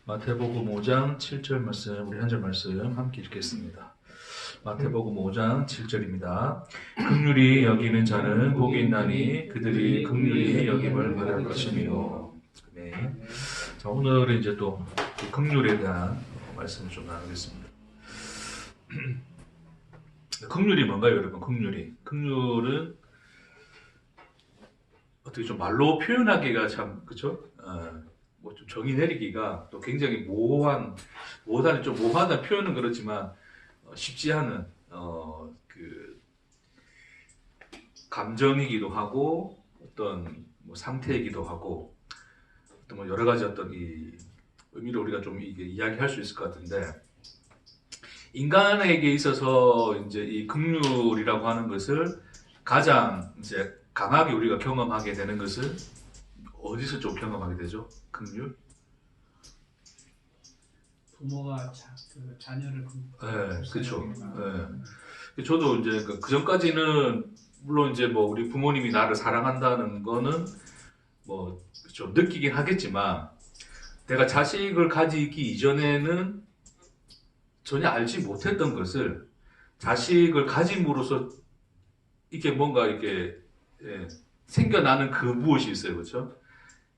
마태복음 5장 7절 말씀, 우리 한 절 말씀 함께 읽겠습니다. 마태복음 5장 7절입니다. 긍휼히 여기는 자는 복이 있나니 그들이 긍휼히 여김을 받을 것이며. 네. 자, 오늘은 이제 또 긍휼에 대한 말씀을 좀 나누겠습니다. 긍휼이 뭔가요, 여러분? 긍휼은 어떻게 좀 말로 표현하기가 참, 그쵸? 뭐 좀 정의 내리기가 또 굉장히 좀 모호하다는 표현은 그렇지만 쉽지 않은 그 감정이기도 하고 어떤 뭐 상태이기도 하고 어떤 뭐 여러 가지 어떤 이 의미를 우리가 좀 이게 이야기할 수 있을 것 같은데, 인간에게 있어서 이제 이 긍휼이라고 하는 것을 가장 이제 강하게 우리가 경험하게 되는 것은 어디서 좀 경험하게 되죠? 긍휼? 부모가 자녀를 네, 그렇죠. 네. 저도 이제 그 전까지는 물론 이제 뭐 우리 부모님이 나를 사랑한다는 거는 뭐 그렇죠, 느끼긴 하겠지만 내가 자식을 가지기 이전에는 전혀 알지 못했던 것을 자식을 가짐으로써 이게 뭔가 이렇게 생겨나는 그 무엇이 있어요, 그렇죠?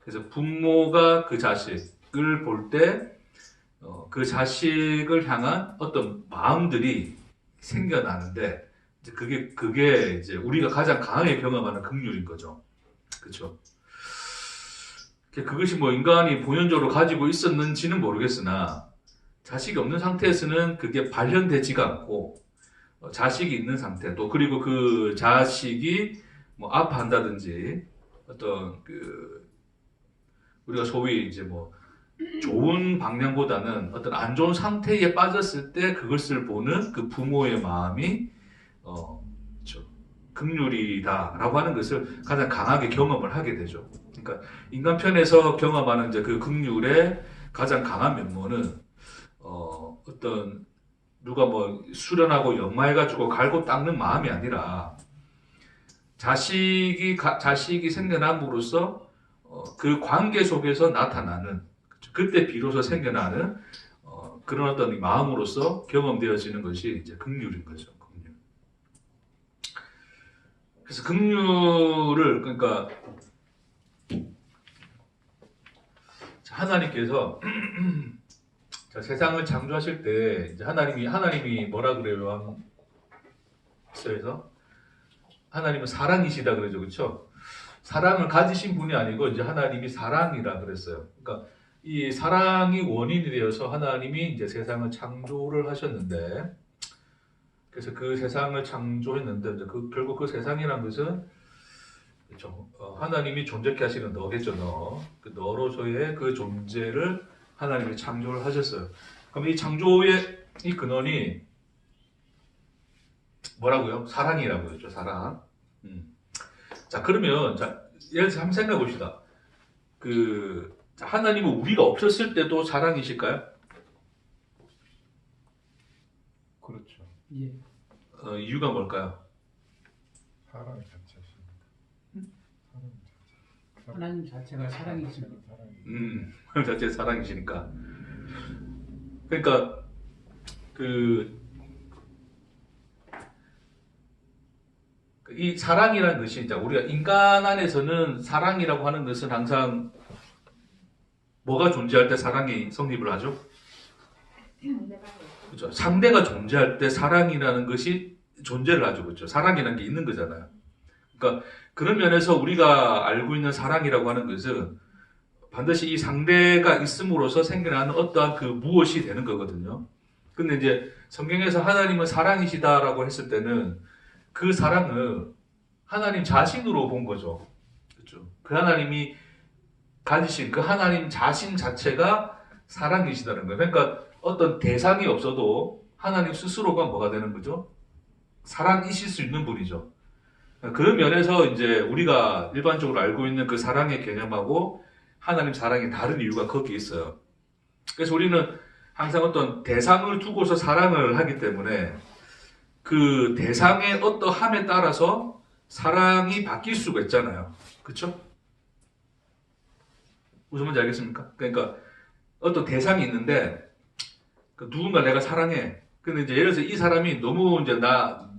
그래서 부모가 그 자식을 볼 때 그 자식을 향한 어떤 마음들이 생겨나는데, 이제 그게 이제 우리가 가장 강하게 경험하는 긍휼인 거죠, 그렇죠? 그것이 뭐 인간이 본연적으로 가지고 있었는지는 모르겠으나 자식이 없는 상태에서는 그게 발현되지가 않고, 자식이 있는 상태, 또 그리고 그 자식이 뭐 아파한다든지 어떤 그 우리가 소위 이제 뭐 좋은 방향보다는 어떤 안 좋은 상태에 빠졌을 때 그것을 보는 그 부모의 마음이 긍휼이다라고 하는 것을 가장 강하게 경험을 하게 되죠. 그러니까 인간 편에서 경험하는 이제 그 긍휼의 가장 강한 면모는 어떤 누가 뭐 수련하고 연마해가지고 갈고 닦는 마음이 아니라 자식이 생겨남으로써 그 관계 속에서 나타나는, 그때 비로소 생겨나는 그런 어떤 마음으로서 경험되어지는 것이 이제 긍휼인 거죠. 긍휼. 그래서 긍휼을 그러니까 하나님께서 자, 세상을 창조하실 때 이제 하나님이 뭐라 그래요? 요한서에서 하나님은 사랑이시다 그러죠, 그렇죠? 사랑을 가지신 분이 아니고 이제 하나님이 사랑이라 그랬어요. 그러니까 이 사랑이 원인이 되어서 하나님이 이제 세상을 창조를 하셨는데, 그래서 그 세상을 창조했는데 이제 결국 그 세상이란 것은 그렇죠? 하나님이 존재케 하시는 너겠죠, 너. 그 너로서의 그 존재를 하나님이 창조를 하셨어요. 그럼 이 창조의 이 근원이 뭐라고요? 사랑이라고 했죠, 사랑. 자, 그러면 자, 예를 들어서 한번 생각해 봅시다. 하나님은 우리가 없었을 때도 사랑이실까요? 그렇죠. 예. 이유가 뭘까요? 사랑 자체십니다. 하나님 자체가 사랑이십니다. 하나님 자체 사랑이시니까. 그러니까 이 사랑이라는 것이 이제 우리가 인간 안에서는 사랑이라고 하는 것은 항상 뭐가 존재할 때 사랑이 성립을 하죠? 그렇죠. 상대가 존재할 때 사랑이라는 것이 존재를 하죠, 그렇죠? 사랑이라는 게 있는 거잖아요. 그러니까 그런 면에서 우리가 알고 있는 사랑이라고 하는 것은 반드시 이 상대가 있음으로써 생겨나는 어떠한 그 무엇이 되는 거거든요. 근데 이제 성경에서 하나님은 사랑이시다라고 했을 때는 그 사랑을 하나님 자신으로 본 거죠. 그렇죠? 그 하나님이 가지신 그 하나님 자신 자체가 사랑이시다는 거예요. 그러니까 어떤 대상이 없어도 하나님 스스로가 뭐가 되는 거죠? 사랑이실 수 있는 분이죠. 그런 면에서 이제 우리가 일반적으로 알고 있는 그 사랑의 개념하고 하나님 사랑이 다른 이유가 거기에 있어요. 그래서 우리는 항상 어떤 대상을 두고서 사랑을 하기 때문에 그 대상의 어떠함에 따라서 사랑이 바뀔 수가 있잖아요. 그렇죠? 무슨 말인지 알겠습니까? 그러니까 어떤 대상이 있는데 그 누군가 내가 사랑해. 근데 이제 예를 들어서 이 사람이 너무 이제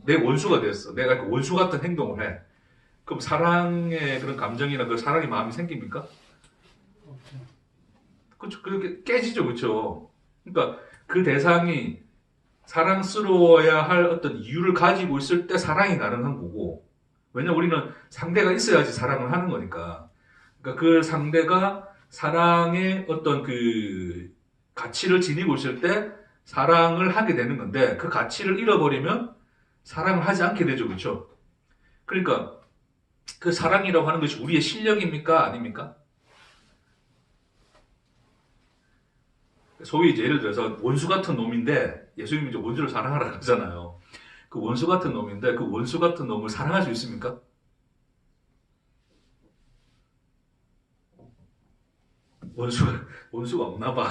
내 원수가 됐어. 내가 그 원수 같은 행동을 해. 그럼 사랑의 그런 감정이나 그 사랑의 마음이 생깁니까? 없죠. 그렇죠. 그렇게 깨지죠, 그렇죠. 그러니까 그 대상이 사랑스러워야 할 어떤 이유를 가지고 있을 때 사랑이 가능한 거고, 왜냐면 우리는 상대가 있어야지 사랑을 하는 거니까. 그러니까 그 상대가 사랑의 어떤 그 가치를 지니고 있을 때 사랑을 하게 되는 건데, 그 가치를 잃어버리면 사랑을 하지 않게 되죠, 그렇죠. 그러니까 그 사랑이라고 하는 것이 우리의 실력입니까, 아닙니까? 소위 이제 예를 들어서 원수 같은 놈인데 예수님이 이제 원수를 사랑하라 그러잖아요. 그 원수 같은 놈인데 그 원수 같은 놈을 사랑할 수 있습니까? 원수가 없나 봐.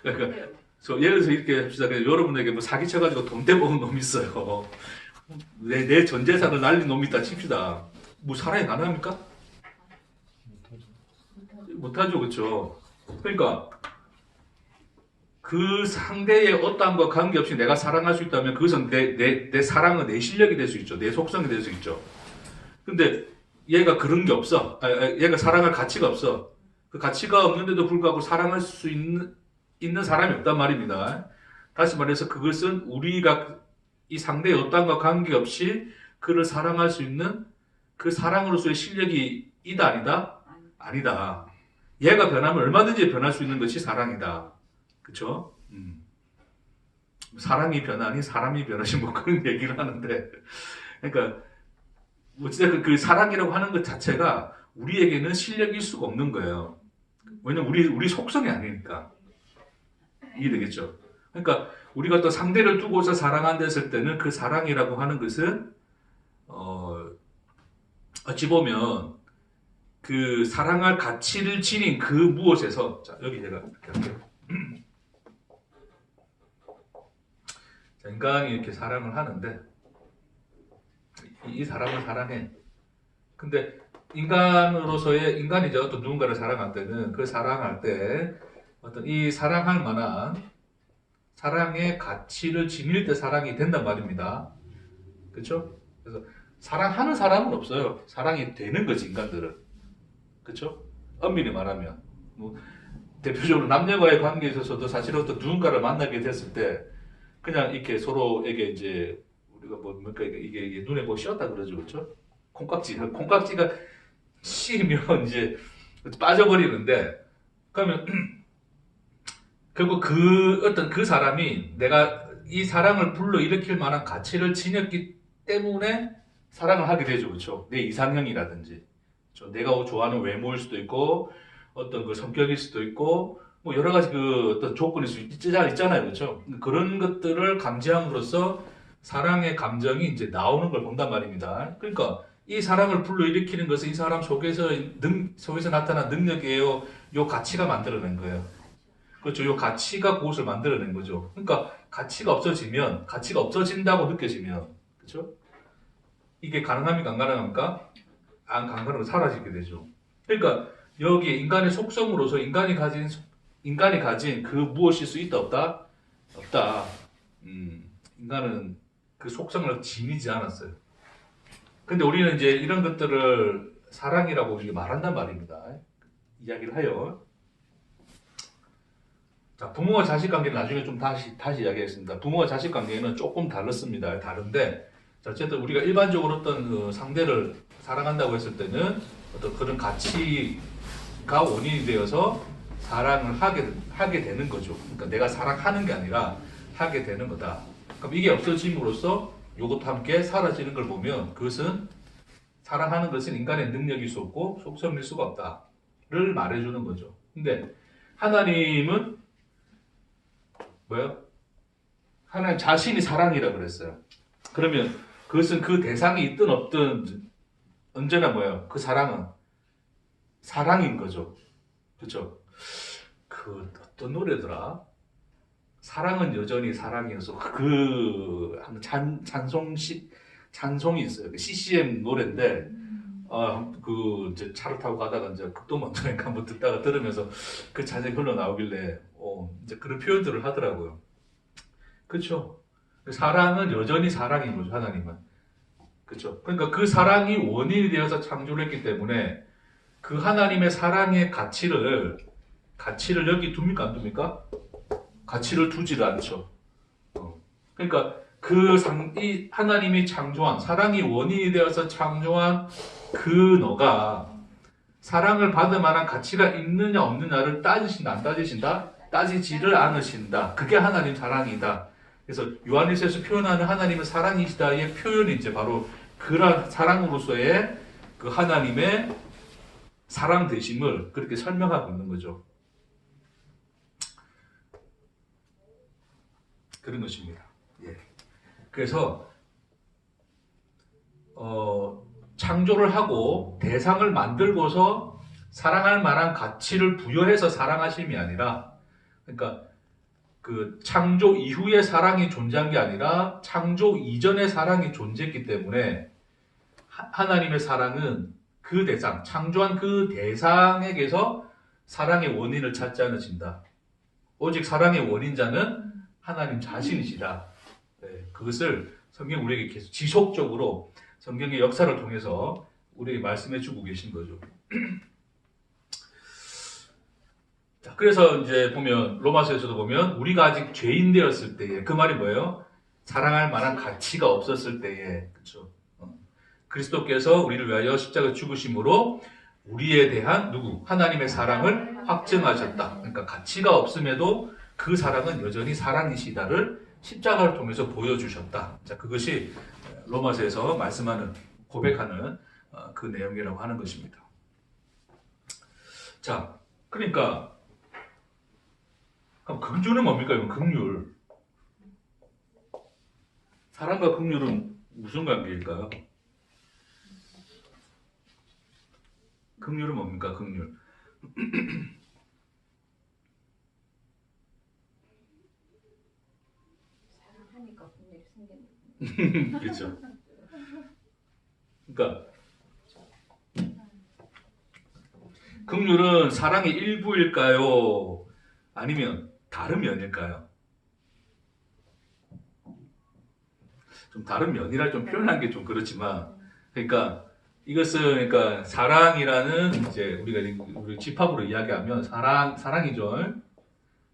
그러니까 예를 들어서 이렇게 합시다. 여러분에게 뭐 사기쳐가지고 돈 떼먹은 놈이 있어요. 내 전 재산을 날린 놈이 있다 칩시다. 뭐 사랑이 가능합니까? 못하죠, 그렇죠. 그러니까 그 상대의 어떠함과 관계없이 내가 사랑할 수 있다면 그것은 내 사랑은 내 실력이 될 수 있죠. 내 속성이 될 수 있죠. 근데 얘가 그런 게 없어. 얘가 사랑할 가치가 없어. 그 가치가 없는데도 불구하고 사랑할 수 있는 사람이 없단 말입니다. 다시 말해서 그것은 우리가 이 상대의 어떠함과 관계없이 그를 사랑할 수 있는 그 사랑으로서의 실력이 있다 아니다? 아니다. 얘가 변하면 얼마든지 변할 수 있는 것이 사랑이다. 그쵸? 사랑이 변하니 사람이 변하시 뭐 그런 얘기를 하는데, 그러니까 어찌됐든 그 사랑이라고 하는 것 자체가 우리에게는 실력일 수가 없는 거예요. 왜냐면 우리 속성이 아니니까. 이해되겠죠? 그러니까 우리가 또 상대를 두고서 사랑한다 했을 때는 그 사랑이라고 하는 것은 어찌 보면 그 사랑할 가치를 지닌 그 무엇에서, 자 여기 제가 이렇게 할게요. 자, 인간이 이렇게 사랑을 하는데 이 사람을 사랑해. 근데 인간이 이제 어떤 누군가를 사랑할 때는 그 사랑할 때 어떤 이 사랑할 만한 사랑의 가치를 지닐 때 사랑이 된단 말입니다. 그렇죠? 그래서 사랑하는 사람은 없어요. 사랑이 되는 거지, 인간들은. 그렇죠? 엄밀히 말하면 뭐 대표적으로 남녀와의 관계에 있어서도 사실은 어떤 누군가를 만나게 됐을 때 그냥 이렇게 서로에게 이제 우리가 뭡니까 이게 눈에 뭐 씌었다 그러죠, 그렇죠? 콩깍지가 씌면 이제 빠져버리는데, 그러면 결국 그 사람이 내가 이 사랑을 불러일으킬 만한 가치를 지녔기 때문에 사랑을 하게 되죠, 그렇죠? 내 이상형이라든지, 그렇죠? 내가 좋아하는 외모일 수도 있고, 어떤 그 성격일 수도 있고, 뭐 여러 가지 그 어떤 조건일 수 있잖아요, 그렇죠? 그런 것들을 감지함으로써 사랑의 감정이 이제 나오는 걸 본단 말입니다. 그러니까 이 사랑을 불러일으키는 것은 이 사람 속에서 나타난 능력이에요. 요 가치가 만들어낸 거예요. 그렇죠. 요 가치가 그것을 만들어낸 거죠. 그러니까 가치가 없어진다고 느껴지면, 그렇죠? 이게 가능합니까? 안 가능합니까? 안 가능하면 사라지게 되죠. 그러니까 여기에 인간의 속성으로서 인간이 가진 그 무엇일 수 있다 없다? 없다. 인간은 그 속성을 지니지 않았어요. 근데 우리는 이제 이런 것들을 사랑이라고 말한단 말입니다. 이야기를 해요. 자, 부모와 자식 관계는 나중에 좀 다시 이야기하겠습니다. 부모와 자식 관계는 조금 다릅니다. 다른데, 어쨌든 우리가 일반적으로 어떤 그 상대를 사랑한다고 했을 때는 어떤 그런 가치가 원인이 되어서 사랑을 하게 되는 거죠. 그러니까 내가 사랑하는 게 아니라 하게 되는 거다. 그럼 이게 없어짐으로써 이것도 함께 사라지는 걸 보면 그것은 사랑하는 것은 인간의 능력일 수 없고 속성일 수가 없다를 말해주는 거죠. 근데 하나님은 뭐예요? 하나님 자신이 사랑이라 그랬어요. 그러면 그것은 그 대상이 있든 없든 언제나 뭐예요? 그 사랑은 사랑인 거죠. 그렇죠? 그 어떤 노래더라? 사랑은 여전히 사랑이어서 찬송이 있어요. CCM 노래인데 이제 차를 타고 가다가 이제 극도먼저인가 한번 듣다가 들으면서 그 자세히 흘러나오길래, 이제 그런 표현들을 하더라고요. 그렇죠? 사랑은 여전히 사랑인 거죠, 하나님은. 그렇죠? 그러니까 그 사랑이 원인이 되어서 창조를 했기 때문에 그 하나님의 사랑의 가치를 여기 둡니까, 안 둡니까? 가치를 두지를 않죠. 그러니까 이 하나님이 창조한, 사랑이 원인이 되어서 창조한 그 너가 사랑을 받을 만한 가치가 있느냐 없느냐를 따지신다, 안 따지신다? 따지지를 않으신다. 그게 하나님 사랑이다. 그래서 요한일서에서 표현하는 하나님의 사랑이시다의 표현이 이제 바로 그런 사랑으로서의 그 하나님의 사랑 되심을 그렇게 설명하고 있는 거죠. 그런 것입니다. 예. 그래서 창조를 하고 대상을 만들고서 사랑할 만한 가치를 부여해서 사랑하심이 아니라, 그러니까 그 창조 이후의 사랑이 존재한 게 아니라 창조 이전의 사랑이 존재했기 때문에 하나님의 사랑은 그 대상, 창조한 그 대상에게서 사랑의 원인을 찾지 않으신다. 오직 사랑의 원인자는 하나님 자신이시다. 네, 그것을 성경 우리에게 계속 지속적으로 성경의 역사를 통해서 우리에게 말씀해 주고 계신 거죠. 자, 그래서 이제 보면 로마서에서도 보면 우리가 아직 죄인 되었을 때에, 그 말이 뭐예요? 사랑할 만한 가치가 없었을 때에, 그렇죠? 그리스도께서 우리를 위하여 십자가 죽으심으로 우리에 대한 하나님의 사랑을 확증하셨다. 그러니까 가치가 없음에도 그 사랑은 여전히 사랑이시다를 십자가를 통해서 보여주셨다. 자, 그것이 로마서에서 말씀하는, 고백하는 그 내용이라고 하는 것입니다. 자, 그러니까 그럼 긍휼은 뭡니까? 이건 긍휼. 사랑과 긍휼은 무슨 관계일까요? 긍휼은 뭡니까? 긍휼. 사랑하니까 분명히 생기는. 그렇죠. 그러니까 긍휼은 사랑의 일부일까요? 아니면 다른 면일까요? 좀 다른 면이라 좀 표현한 게 좀 그렇지만, 그러니까 이것은 그러니까 사랑이라는 이제 우리 집합으로 이야기하면 사랑이죠.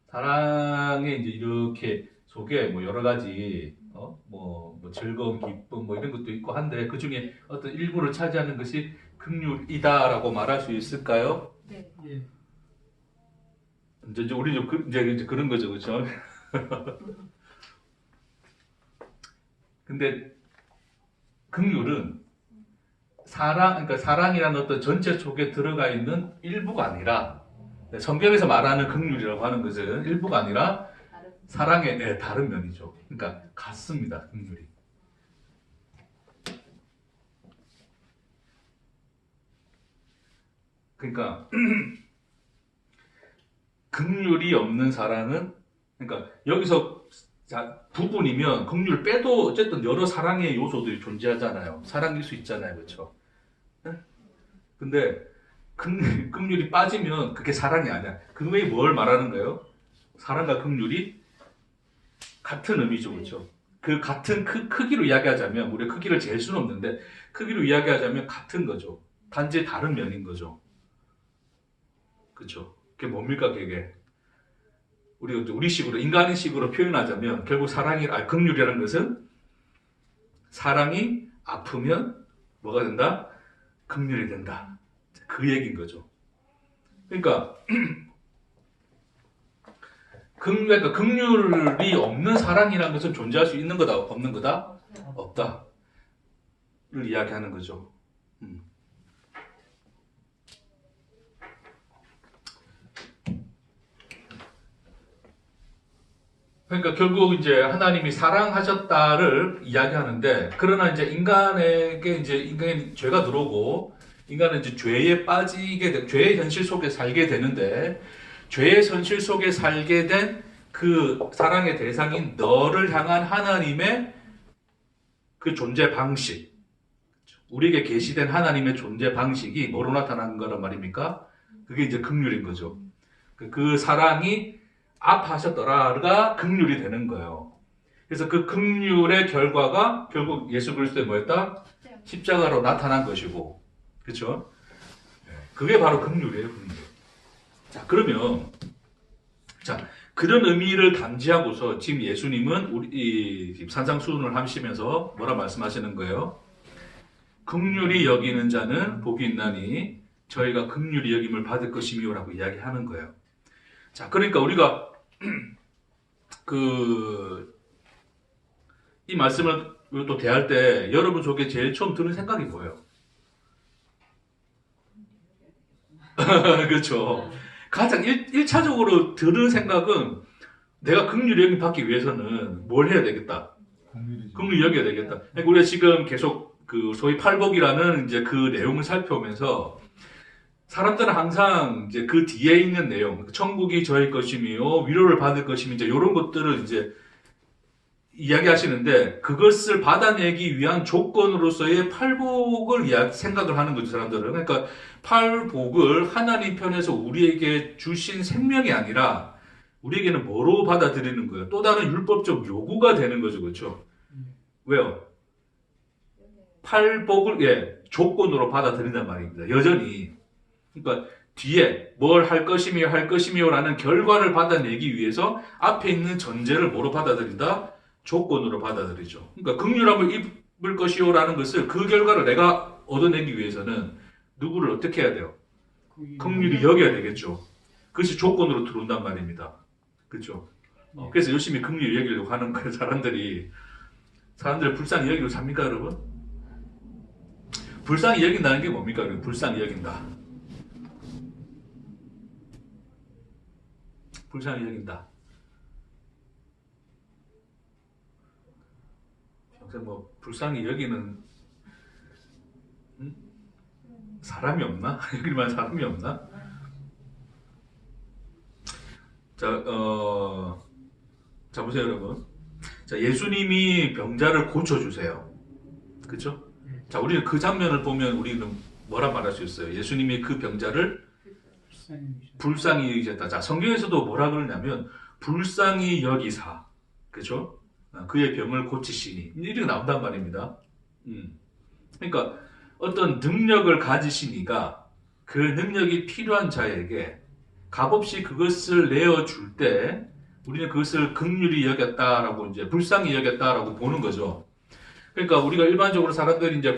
사랑의 이제 이렇게 속에 뭐 여러 가지 뭐 즐거움, 기쁨 뭐 이런 것도 있고 한데 그 중에 어떤 일부를 차지하는 것이 긍휼이다라고 말할 수 있을까요? 네. 예. 이제 우리 이제 그런 거죠, 그렇죠? 근데 긍휼은 그러니까 사랑이라는 어떤 전체 속에 들어가 있는 일부가 아니라, 성경에서 말하는 긍휼이라고 하는 것은 일부가 아니라 사랑의 다른 면이죠. 그러니까 같습니다, 긍휼이. 그러니까 긍휼이 없는 사랑은, 그러니까 여기서 부분이면 긍휼 빼도 어쨌든 여러 사랑의 요소들이 존재하잖아요. 사랑일 수 있잖아요, 그렇죠? 근데 긍휼이 빠지면 그게 사랑이 아니야. 그 외에 뭘 말하는 거예요? 사랑과 긍휼이 같은 의미죠, 그렇죠? 그 같은 크기로 이야기하자면, 우리가 크기를 잴 수는 없는데 크기로 이야기하자면 같은 거죠. 단지 다른 면인 거죠. 그렇죠? 그게 뭡니까, 그게? 우리식으로, 인간식으로 표현하자면 결국 긍휼이라는 것은 사랑이 아프면 뭐가 된다? 긍휼이 된다. 그 얘기인 거죠. 그러니까 긍휼이 없는 사랑이라는 것은 존재할 수 있는 거다, 없는 거다? 없다를 이야기하는 거죠. 그러니까 결국 이제 하나님이 사랑하셨다를 이야기하는데, 그러나 이제 인간이 죄가 들어오고 인간은 이제 죄에 빠지게 죄의 현실 속에 살게 되는데, 죄의 현실 속에 살게 된 그 사랑의 대상인 너를 향한 하나님의 그 존재 방식, 우리에게 계시된 하나님의 존재 방식이 뭐로 나타나는 거란 말입니까? 그게 이제 긍휼인 거죠. 그 사랑이 아파하셨더라가 긍휼이 되는 거예요. 그래서 그 긍휼의 결과가 결국 예수 그리스도의 뭐였다? 십자가로 나타난 것이고, 그렇죠? 그게 바로 긍휼이에요, 긍휼. 자, 그러면 그런 의미를 담지하고서 지금 예수님은 우리 산상수훈을 하시면서 뭐라 말씀하시는 거예요? 긍휼히 여기는 자는 복이 있나니 저희가 긍휼히 여김을 받을 것이며라고 이야기하는 거예요. 자, 그러니까 우리가 이 말씀을 또 대할 때 여러분 속에 제일 처음 드는 생각이 뭐예요? 그렇죠. 가장 1차적으로 드는 생각은 내가 긍휼히 여김 받기 위해서는 뭘 해야 되겠다? 긍휼히 여겨야 되겠다. 그러니까 우리가 지금 계속 그 소위 팔복이라는 이제 그 내용을 살펴오면서 사람들은 항상 이제 그 뒤에 있는 내용, 천국이 저의 것이며 위로를 받을 것이며 이제 이런 것들을 이제 이야기하시는데 그것을 받아내기 위한 조건으로서의 팔복을 생각을 하는 거죠, 사람들은. 그러니까 팔복을 하나님 편에서 우리에게 주신 생명이 아니라 우리에게는 뭐로 받아들이는 거예요? 또 다른 율법적 요구가 되는 거죠, 그렇죠? 왜요? 팔복을 조건으로 받아들인단 말입니다. 여전히. 그러니까 뒤에 뭘 할 것이며라는 결과를 받아내기 위해서 앞에 있는 전제를 뭐로 받아들인다? 조건으로 받아들이죠. 그러니까 긍휼함을 입을 것이요라는 것을 그 결과를 내가 얻어내기 위해서는 누구를 어떻게 해야 돼요? 긍휼히 여겨야 되겠죠. 그것이 조건으로 들어온단 말입니다. 그렇죠? 그래서 열심히 긍휼히 여기려고 하는 거예요. 사람들을 불쌍히 여기고 삽니까, 여러분? 불쌍히 여긴다는 게 뭡니까? 불쌍히 여긴다. 불쌍히 여긴다. 평생 불쌍히 여기는 사람이 없나? 여기만 사람이 없나? 자 보세요, 여러분. 자, 예수님이 병자를 고쳐주세요. 그렇죠? 자, 우리는 그 장면을 보면 우리는 뭐라 말할 수 있어요? 예수님이 그 병자를 불쌍히 여기셨다. 자, 성경에서도 뭐라 그러냐면 불쌍히 여기사, 그렇죠? 그의 병을 고치시니 이렇게 나온단 말입니다. 그러니까 어떤 능력을 가지시니가 그 능력이 필요한 자에게 값없이 그것을 내어줄 때 우리는 그것을 긍휼히 여겼다라고 이제 불쌍히 여겼다라고 보는 거죠. 그러니까 우리가 일반적으로 사람들이 이제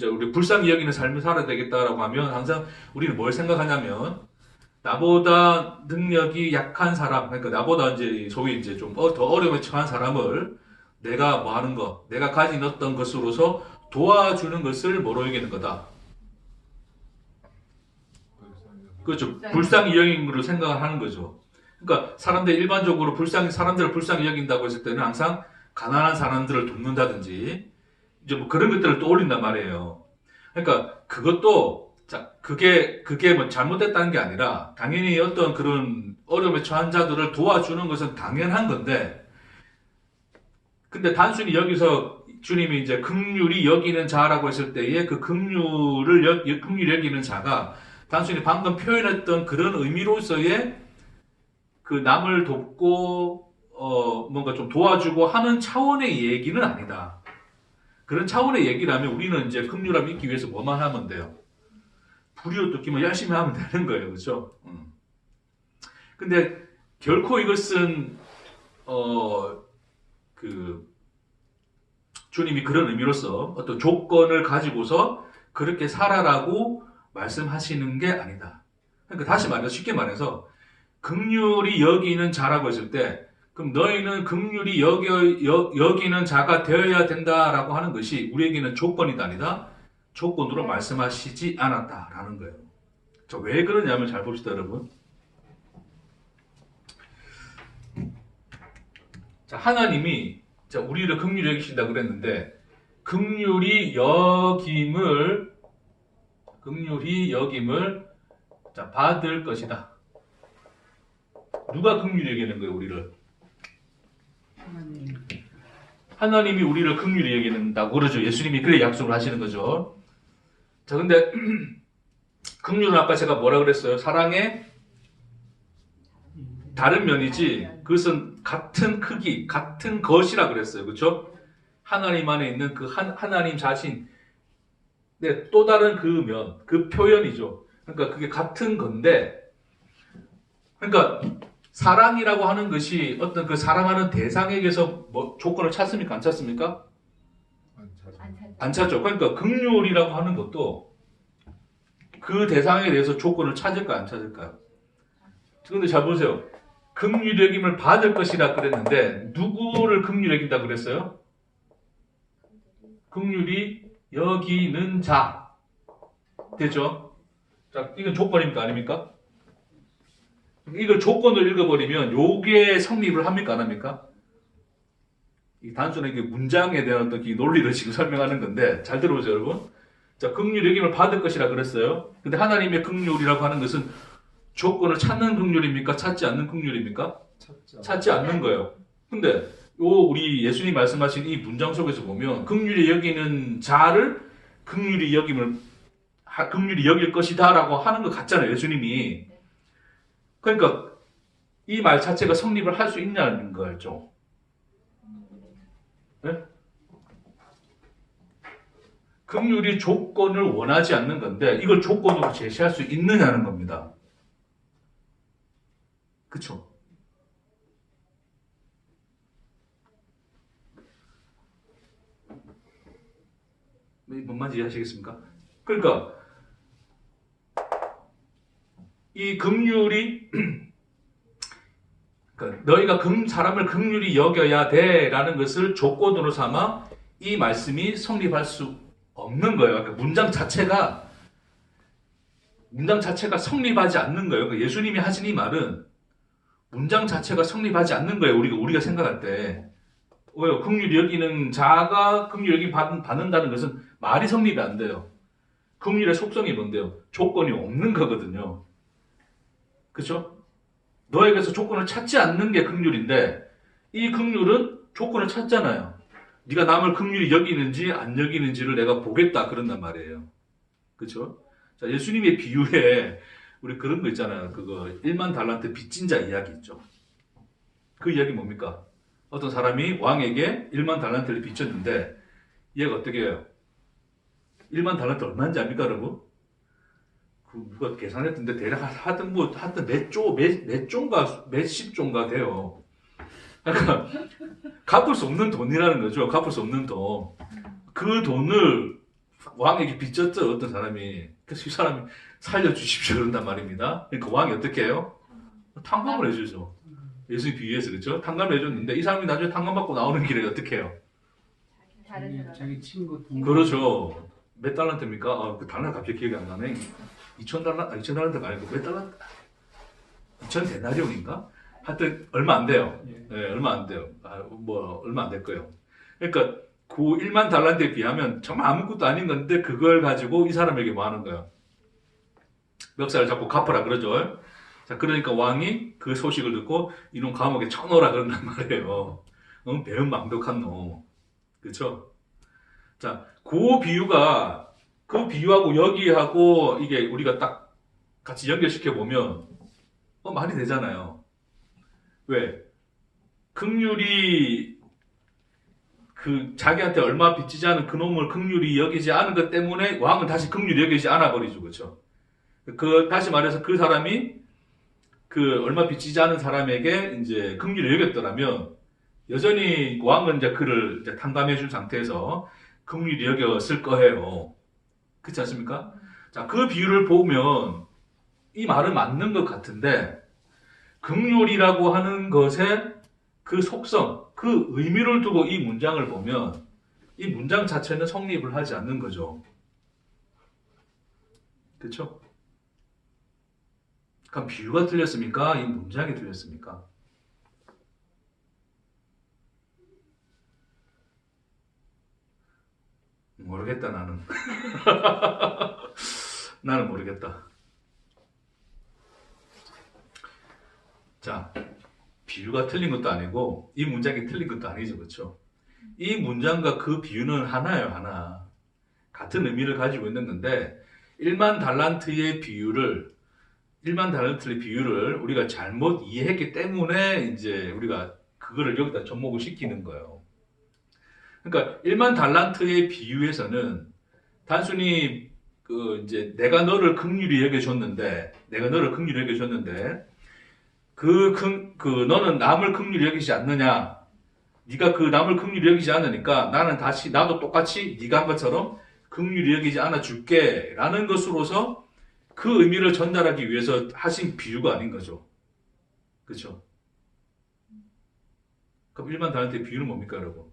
우리 불쌍히 여기는 삶을 살아야 되겠다라고 하면 항상 우리는 뭘 생각하냐면 나보다 능력이 약한 사람, 그러니까 나보다 이제 소위 이제 좀 더 어려움에 처한 사람을 내가 뭐 하는 거, 내가 가진 어떤 것으로서 도와주는 것을 뭐로 여기는 거다. 그렇죠. 불쌍히 여긴 거로 생각을 하는 거죠. 그러니까 일반적으로 사람들을 불쌍히 여긴다고 했을 때는 항상 가난한 사람들을 돕는다든지 이제 뭐 그런 것들을 떠올린단 말이에요. 그러니까 그것도 그게 뭐 잘못됐다는 게 아니라 당연히 어떤 그런 어려움에 처한 자들을 도와주는 것은 당연한 건데, 근데 단순히 여기서 주님이 이제 긍휼히 여기는 자라고 했을 때에 그 긍휼히 여기는 자가 단순히 방금 표현했던 그런 의미로서의 그 남을 돕고 뭔가 좀 도와주고 하는 차원의 얘기는 아니다. 그런 차원의 얘기라면 우리는 이제 긍휼함을 잊기 위해서 뭐만 하면 돼요? 불의로 뜯기면 열심히 하면 되는 거예요. 그렇죠? 근데 결코 이것은 주님이 그런 의미로서 어떤 조건을 가지고서 그렇게 살아라고 말씀하시는 게 아니다. 그러니까 다시 말해서 쉽게 말해서 긍휼히 여기는 자라고 했을 때 그럼 너희는 긍휼히 여기는 자가 되어야 된다라고 하는 것이 우리에게는 조건이 아니다. 조건으로 말씀하시지 않았다라는 거예요. 자, 왜 그러냐면 잘 봅시다, 여러분. 자, 하나님이 우리를 긍휼히 여기신다 그랬는데 긍휼히 여김을 받을 것이다. 누가 긍휼히 여기는 거예요, 우리를? 하나님이 우리를 긍휼히 여기는다고 그러죠. 예수님이 그래 약속을 하시는 거죠. 자, 근데 긍휼은 아까 제가 뭐라 그랬어요? 사랑의 다른 면이지 그것은 같은 크기, 같은 것이라 그랬어요. 그렇죠? 하나님 안에 있는 그 하나님 자신, 네, 또 다른 그 면, 그 표현이죠. 그러니까 그게 같은 건데, 그러니까 사랑이라고 하는 것이 어떤 그 사랑하는 대상에게서 뭐 조건을 찾습니까? 안 찾습니까? 안 찾아. 안 찾죠. 안 찾죠. 그러니까 긍휼이라고 하는 것도 그 대상에 대해서 조건을 찾을까요? 안 찾을까요? 근데 잘 보세요. 긍휼 여김을 받을 것이라 그랬는데 누구를 긍휼 여긴다 그랬어요? 긍휼이 여기는 자. 되죠? 자, 이건 조건입니까? 아닙니까? 이걸 조건을 읽어버리면 요게 성립을 합니까? 안 합니까? 이 단순하게 문장에 대한 어떤 이 논리를 지금 설명하는 건데 잘 들어보세요, 여러분. 자, 긍휼 여김을 받을 것이라 그랬어요. 근데 하나님의 긍휼이라고 하는 것은 조건을 찾는 긍휼입니까? 찾지 않는 긍휼입니까? 찾지 않는 거예요. 근데 요 우리 예수님 말씀하신 이 문장 속에서 보면 긍휼히 여기는 자를 긍휼히 여길 것이다라고 하는 것 같잖아요, 예수님이. 그러니까 이 말 자체가 성립을 할 수 있냐는 거죠. 네? 긍휼이 조건을 원하지 않는 건데 이걸 조건으로 제시할 수 있느냐는 겁니다. 그쵸? 뭔 말인지 이해하시겠습니까? 그러니까 이 긍휼이 그러니까 너희가 사람을 긍휼히 여겨야 돼라는 것을 조건으로 삼아 이 말씀이 성립할 수 없는 거예요. 그러니까 문장 자체가 성립하지 않는 거예요. 그러니까 예수님이 하신 이 말은 문장 자체가 성립하지 않는 거예요. 우리가 생각할 때. 왜요? 긍휼히 여기는 자가 긍휼히 여김 받는다는 것은 말이 성립이 안 돼요. 긍휼의 속성이 뭔데요? 조건이 없는 거거든요. 그렇죠? 너에게서 조건을 찾지 않는 게 긍휼인데 이 긍휼은 조건을 찾잖아요. 네가 남을 긍휼히 여기는지 안 여기는지를 내가 보겠다 그런단 말이에요. 그렇죠? 자, 예수님의 비유에 우리 그런 거 있잖아요. 그거 1만 달란트 빚진 자 이야기 있죠. 그 이야기 뭡니까? 어떤 사람이 왕에게 1만 달란트를 빚졌는데 얘가 어떻게 해요? 1만 달란트 얼마인지 압니까, 여러분? 그 누가 계산했던데 대략 하여튼 몇 조인가 몇십 조인가 돼요. 그러니까 갚을 수 없는 돈이라는 거죠. 갚을 수 없는 돈. 그 돈을 왕에게 빚졌죠, 어떤 사람이. 그래서 이 사람이 살려주십시오 그런단 말입니다. 그러니까 왕이 어떻게 해요? 탕감을 해주죠. 예수님 비유해서 그렇죠? 탕감을 해줬는데 이 사람이 나중에 탕감받고 나오는 길에 어떻게 해요? 다른 사람. 자기 친구 동료. 그렇죠. 몇 달란트입니까? 그 달란트 갑자기 기억이 안 나네. 2,000달란트가 아니고 몇 달란트? 2,000데나리온인가? 하여튼 얼마 안 돼요. 예. 네, 얼마 안 돼요. 얼마 안 될 거예요. 그러니까 그 1만 달란트에 비하면 정말 아무것도 아닌 건데 그걸 가지고 이 사람에게 뭐 하는 거예요? 멱살을 잡고 갚으라 그러죠. 자, 그러니까 왕이 그 소식을 듣고 이놈 감옥에 쳐넣으라 그런단 말이에요. 배은 완벽한 놈. 그렇죠? 자, 그 비유하고 여기하고 이게 우리가 딱 같이 연결시켜 보면 말이 되잖아요. 왜? 긍휼이 그 자기한테 얼마 빚지지 않은 그놈을 긍휼히 여기지 않은 것 때문에 왕은 다시 긍휼히 여기지 않아 버리죠. 그렇죠? 다시 말해서 그 사람이 그 얼마 빚지지 않은 사람에게 이제 긍휼히 여겼더라면 여전히 왕은 이제 그를 이제 탕감해 준 상태에서 긍휼히 여겼을 거예요. 그렇지 않습니까? 자, 그 비유를 보면 이 말은 맞는 것 같은데 긍휼이라고 하는 것의 그 속성, 그 의미를 두고 이 문장을 보면 이 문장 자체는 성립을 하지 않는 거죠. 그렇죠? 그럼 비유가 틀렸습니까? 이 문장이 틀렸습니까? 모르겠다, 나는. 나는 모르겠다. 자, 비유가 틀린 것도 아니고 이 문장이 틀린 것도 아니죠. 그렇죠? 이 문장과 그 비유는 하나예요, 하나. 같은 의미를 가지고 있는 건데 1만 달란트의 비유를 우리가 잘못 이해했기 때문에 이제 우리가 그거를 여기다 접목을 시키는 거예요. 그러니까 1만 달란트의 비유에서는 단순히 이제 내가 너를 긍휼히 여겨줬는데 너는 남을 긍휼히 여기지 않느냐? 네가 그 남을 긍휼히 여기지 않으니까 나도 똑같이 네가 한 것처럼 긍휼히 여기지 않아 줄게라는 것으로서 그 의미를 전달하기 위해서 하신 비유가 아닌 거죠. 그렇죠? 그럼 1만 달란트의 비유는 뭡니까, 여러분?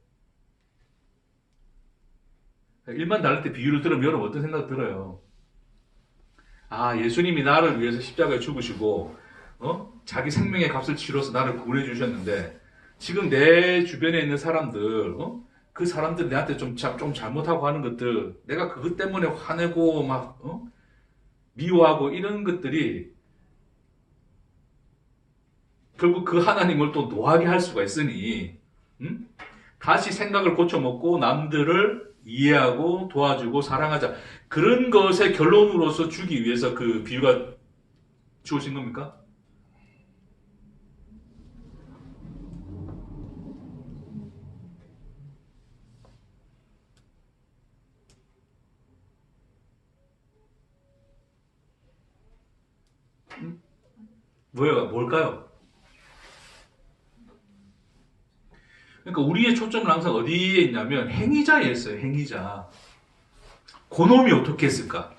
1만 달란트 비유를 들으면 여러분 어떤 생각 들어요? 아, 예수님이 나를 위해서 십자가에 죽으시고 자기 생명의 값을 치러서 나를 구원해 주셨는데 지금 내 주변에 있는 사람들 그 사람들 내한테 좀 잘못하고 하는 것들 내가 그것 때문에 화내고 막 미워하고 이런 것들이 결국 그 하나님을 또 노하게 할 수가 있으니 다시 생각을 고쳐먹고 남들을 이해하고 도와주고 사랑하자. 그런 것의 결론으로서 주기 위해서 그 비유가 주어진 겁니까? 뭘까요? 그러니까 우리의 초점은 항상 어디에 있냐면 행위자에 있어요. 행위자. 그놈이 어떻게 했을까?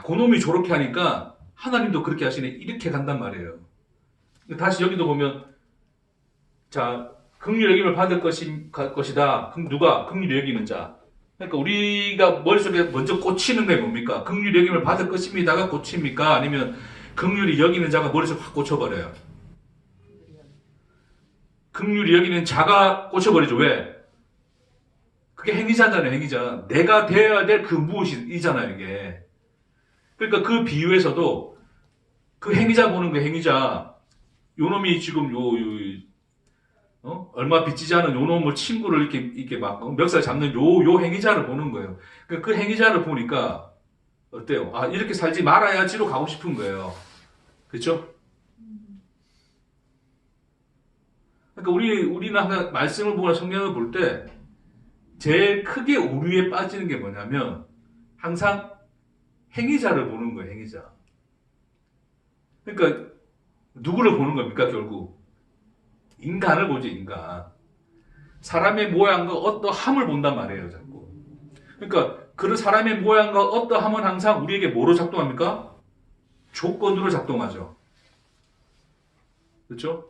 그놈이 저렇게 하니까 하나님도 그렇게 하시네. 이렇게 간단 말이에요. 다시 여기도 보면 자, 긍휼히 여김을 받을 것이다. 누가? 긍휼히 여기는 자. 그러니까 우리가 머릿속에 먼저 꽂히는 게 뭡니까? 긍휼히 여김을 받을 것입니다가 꽂힙니까? 아니면 긍휼히 여기는 자가 머릿속에 확 꽂혀버려요. 긍휼히 여기는 자가 꽂혀버리죠. 왜? 그게 행위자잖아요. 행위자. 내가 되어야 될 그 무엇이잖아요. 이게. 그러니까 그 비유에서도 그 행위자 보는 그 행위자 요놈이 지금 얼마 빚지지 않은 요놈을 친구를 이렇게 막 멱살 잡는 요 행위자를 보는 거예요. 그 행위자를 보니까 어때요? 아, 이렇게 살지 말아야지로 가고 싶은 거예요. 그렇죠? 그러니까 우리는 항상 말씀을 보거나 성경을 볼 때 제일 크게 오류에 빠지는 게 뭐냐면 항상 행위자를 보는 거예요. 행위자. 그러니까 누구를 보는 겁니까? 결국 인간을 보죠. 인간. 사람의 모양과 어떠함을 본단 말이에요. 자꾸. 그러니까 그런 사람의 모양과 어떠함은 항상 우리에게 뭐로 작동합니까? 조건으로 작동하죠. 그렇죠?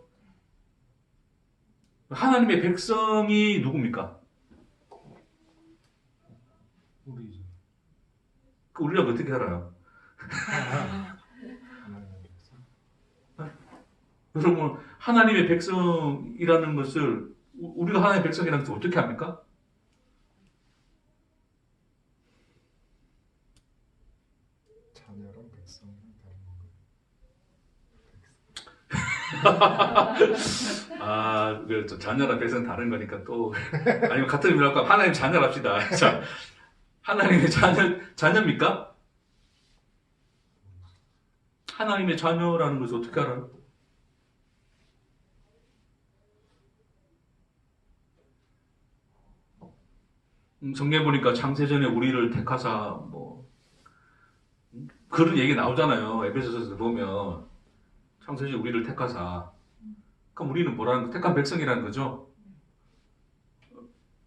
하나님의 백성이 누굽니까? 우리죠. 우리랑 어떻게 알아요? 여러분, 하나님의 백성이라는 것을 우리가 하나님의 백성이라는 것을 어떻게 합니까? 자녀랑 백성은 다른 건가요? 그렇죠. 자녀랑 백성은 다른 거니까 또 아니면 같은 의미로 할까? 하나님 자녀랍시다. 자, 하나님의 자녀입니까? 하나님의 자녀라는 것을 어떻게 알아요? 성경에 보니까 창세전에 우리를 택하사 그런 얘기 나오잖아요. 에베소서에서 보면 창세전에 우리를 택하사. 그럼 우리는 뭐라는 거? 택한 백성이라는 거죠.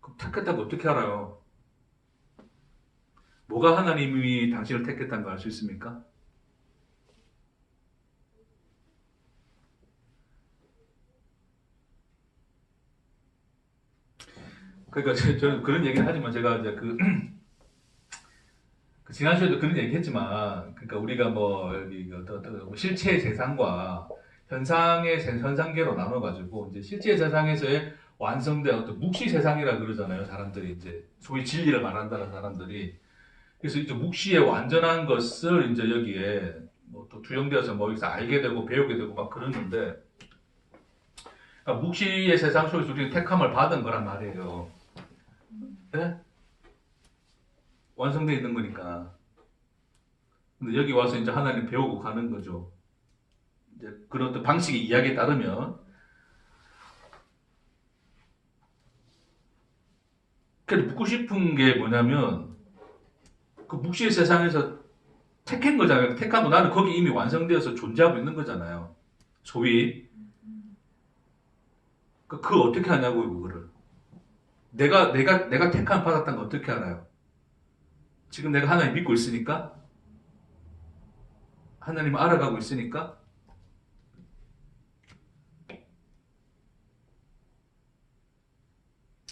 그럼 택했다고 어떻게 알아요? 뭐가 하나님이 당신을 택했다는 걸 알 수 있습니까? 그러니까 저는 그런 얘기를 하지만 제가 이제 지난 시간에도 그런 얘기 했지만, 그러니까 우리가 여기 실체의 세상과 현상계로 나눠가지고, 이제 실체의 세상에서의 완성된 어떤 묵시 세상이라 그러잖아요. 사람들이 이제, 소위 진리를 말한다는 사람들이. 그래서 이제 묵시의 완전한 것을 이제 여기에 또 투영되어서 여기서 알게 되고 배우게 되고 막 그러는데, 그러니까 묵시의 세상 속에서 우리는 택함을 받은 거란 말이에요. 네? 완성되어 있는 거니까. 근데 여기 와서 이제 하나님 배우고 가는 거죠. 이제 그런 어떤 방식의 이야기에 따르면. 그래도 묻고 싶은 게 뭐냐면, 그 묵시의 세상에서 택한 거잖아요. 택하고 나는 거기 이미 완성되어서 존재하고 있는 거잖아요. 소위. 그거 어떻게 하냐고요, 그거를. 내가 택함 받았다는 거 어떻게 알아요? 지금 내가 하나님 믿고 있으니까? 하나님 알아가고 있으니까?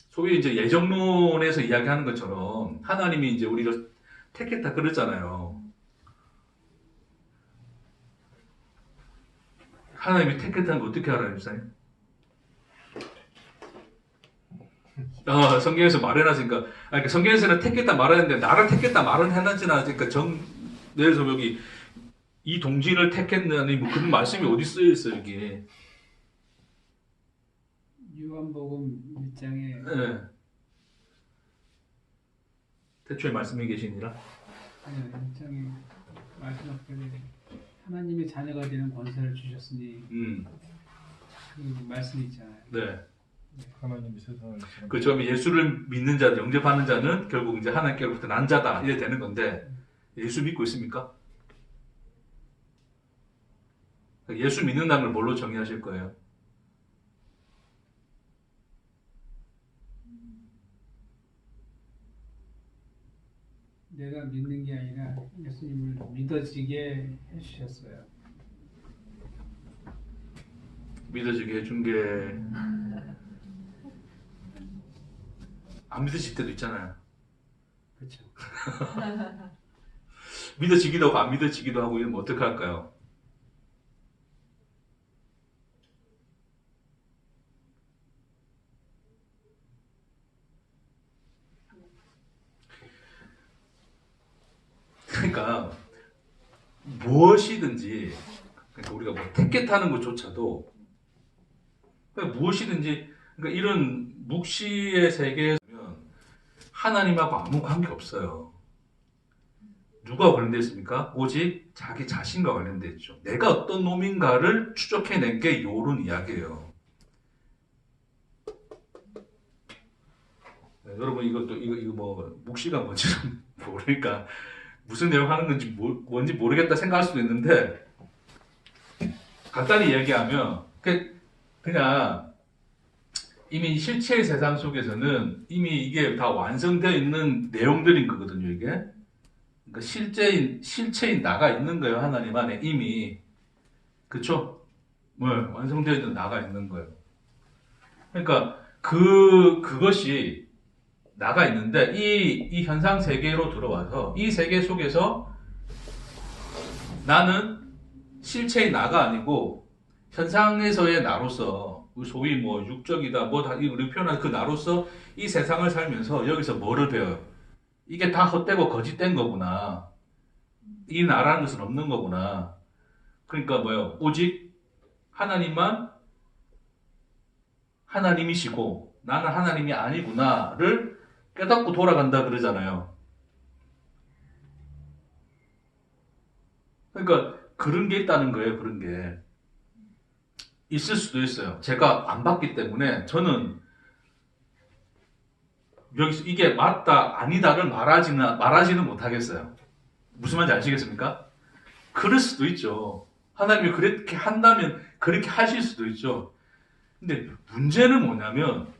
소위 이제 예정론에서 이야기하는 것처럼 하나님이 이제 우리를 택했다 그러잖아요. 하나님이 택했다는 거 어떻게 알아요, 집사님? 성경에서 말해놨으니까. 그러니까 성경에서는 택했다 말하는데 나를 택했다 말은 해놨지나. 그러니까 예를 들어서 여기 이 동지를 택했느니 뭐 그런 말씀이 어디 쓰여 있어요, 여기. 요한복음 1장에 네. 태초에 말씀이 계시니라. 1장에 마지막 편에 하나님의 자녀가 되는 권세를 주셨으니 그 말씀이 있잖아요. 네. 하나님이 세상을 사랑하셨다. 그 처음에 예수를 믿는 자, 영접하는 자는 결국 이제 하나님께로부터 난 자다 이래 되는 건데 예수 믿고 있습니까? 예수 믿는다는 걸 뭘로 정의하실 거예요? 내가 믿는 게 아니라 예수님을 믿어지게 해주셨어요. 믿어지게 해준 게 안 믿어질 때도 있잖아요. 그렇죠. 믿어지기도 하고 안 믿어지기도 하고 이러면 어떻게 할까요? 그러니까 무엇이든지, 그러니까 우리가 뭐 택배 타는 것조차도 그러니까 무엇이든지, 그러니까 이런 묵시의 세계에서는 하나님하고 아무 관계 없어요. 누가 관련되어 있습니까? 오직 자기 자신과 관련되어 있죠. 내가 어떤 놈인가를 추적해낸 게 요런 이야기예요. 네, 여러분 이거 뭐 묵시가 뭔지 모르니까 무슨 내용 하는 건지 뭔지 모르겠다 생각할 수도 있는데, 간단히 얘기하면 그냥 이미 실체의 세상 속에서는 이미 이게 다 완성되어 있는 내용들인 거거든요, 이게. 그러니까 실체인 나가 있는 거예요, 하나님 안에 이미. 그쵸? 네, 완성되어 있는 나가 있는 거예요. 그러니까 그것이 나가 있는데 이 현상 세계로 들어와서 이 세계 속에서 나는 실체의 나가 아니고 현상에서의 나로서, 소위 뭐 육적이다 뭐 다 우리 표현한 그 나로서 이 세상을 살면서 여기서 뭐를 배워요? 이게 다 헛되고 거짓된 거구나. 이 나라는 것은 없는 거구나. 그러니까 뭐예요? 오직 하나님만 하나님이시고 나는 하나님이 아니구나를 깨닫고 돌아간다 그러잖아요. 그러니까 그런 게 있다는 거예요. 그런 게 있을 수도 있어요. 제가 안 봤기 때문에 저는 여기서 이게 맞다 아니다를 말하지는 못하겠어요. 무슨 말인지 아시겠습니까? 그럴 수도 있죠. 하나님이 그렇게 한다면 그렇게 하실 수도 있죠. 근데 문제는 뭐냐면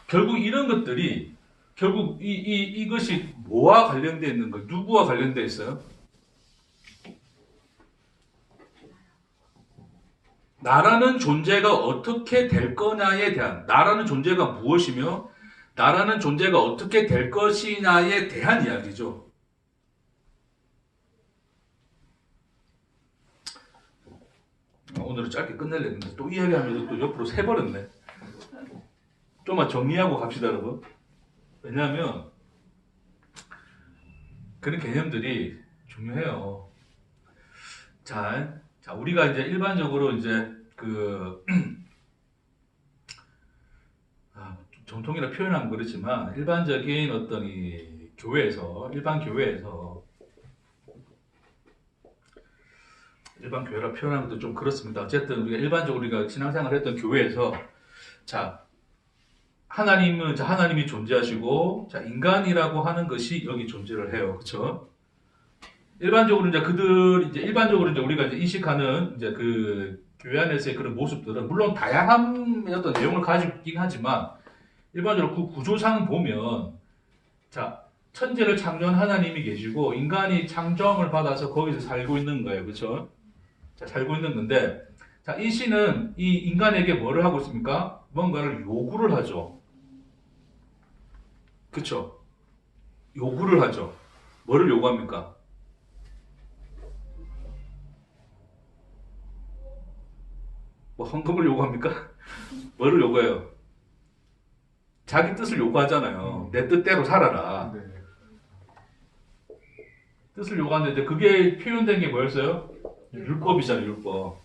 결국 이런 것들이 결국 이것이 뭐와 관련되어 있는 거예요? 누구와 관련되어 있어요? 나라는 존재가 어떻게 될 거냐에 대한, 나라는 존재가 무엇이며 나라는 존재가 어떻게 될 것이냐에 대한 이야기죠. 오늘은 짧게 끝내려 했는데 또 이야기하면서 또 옆으로 새버렸네. 좀만 정리하고 갑시다, 여러분. 왜냐하면 그런 개념들이 중요해요. 자, 우리가 이제 일반적으로 이제 정통이라 표현하면 그렇지만 일반적인 어떤 이 교회에서 일반 교회라 표현하는 것도 좀 그렇습니다. 어쨌든 우리가 일반적으로 우리가 신앙생활을 했던 교회에서 자 하나님은 자 하나님이 존재하시고 자 인간이라고 하는 것이 여기 존재를 해요. 그렇죠? 일반적으로 이제 일반적으로 이제 우리가 이제 인식하는 이제 그 교회 안에서의 그런 모습들은 물론 다양한 어떤 내용을 가지고 있긴 하지만 일반적으로 그 구조상 보면 자 천지를 창조한 하나님이 계시고 인간이 창조함을 받아서 거기서 살고 있는 거예요. 그렇죠? 자, 살고 있는 건데 자, 이 신은 이 인간에게 뭐를 하고 있습니까? 뭔가를 요구를 하죠. 그렇죠? 요구를 하죠. 뭐를 요구합니까? 뭐 헌금을 요구합니까? 뭐를 요구해요? 자기 뜻을 요구하잖아요. 내 뜻대로 살아라. 네. 뜻을 요구하는데 그게 표현된 게 뭐였어요? 율법이잖아요, 율법.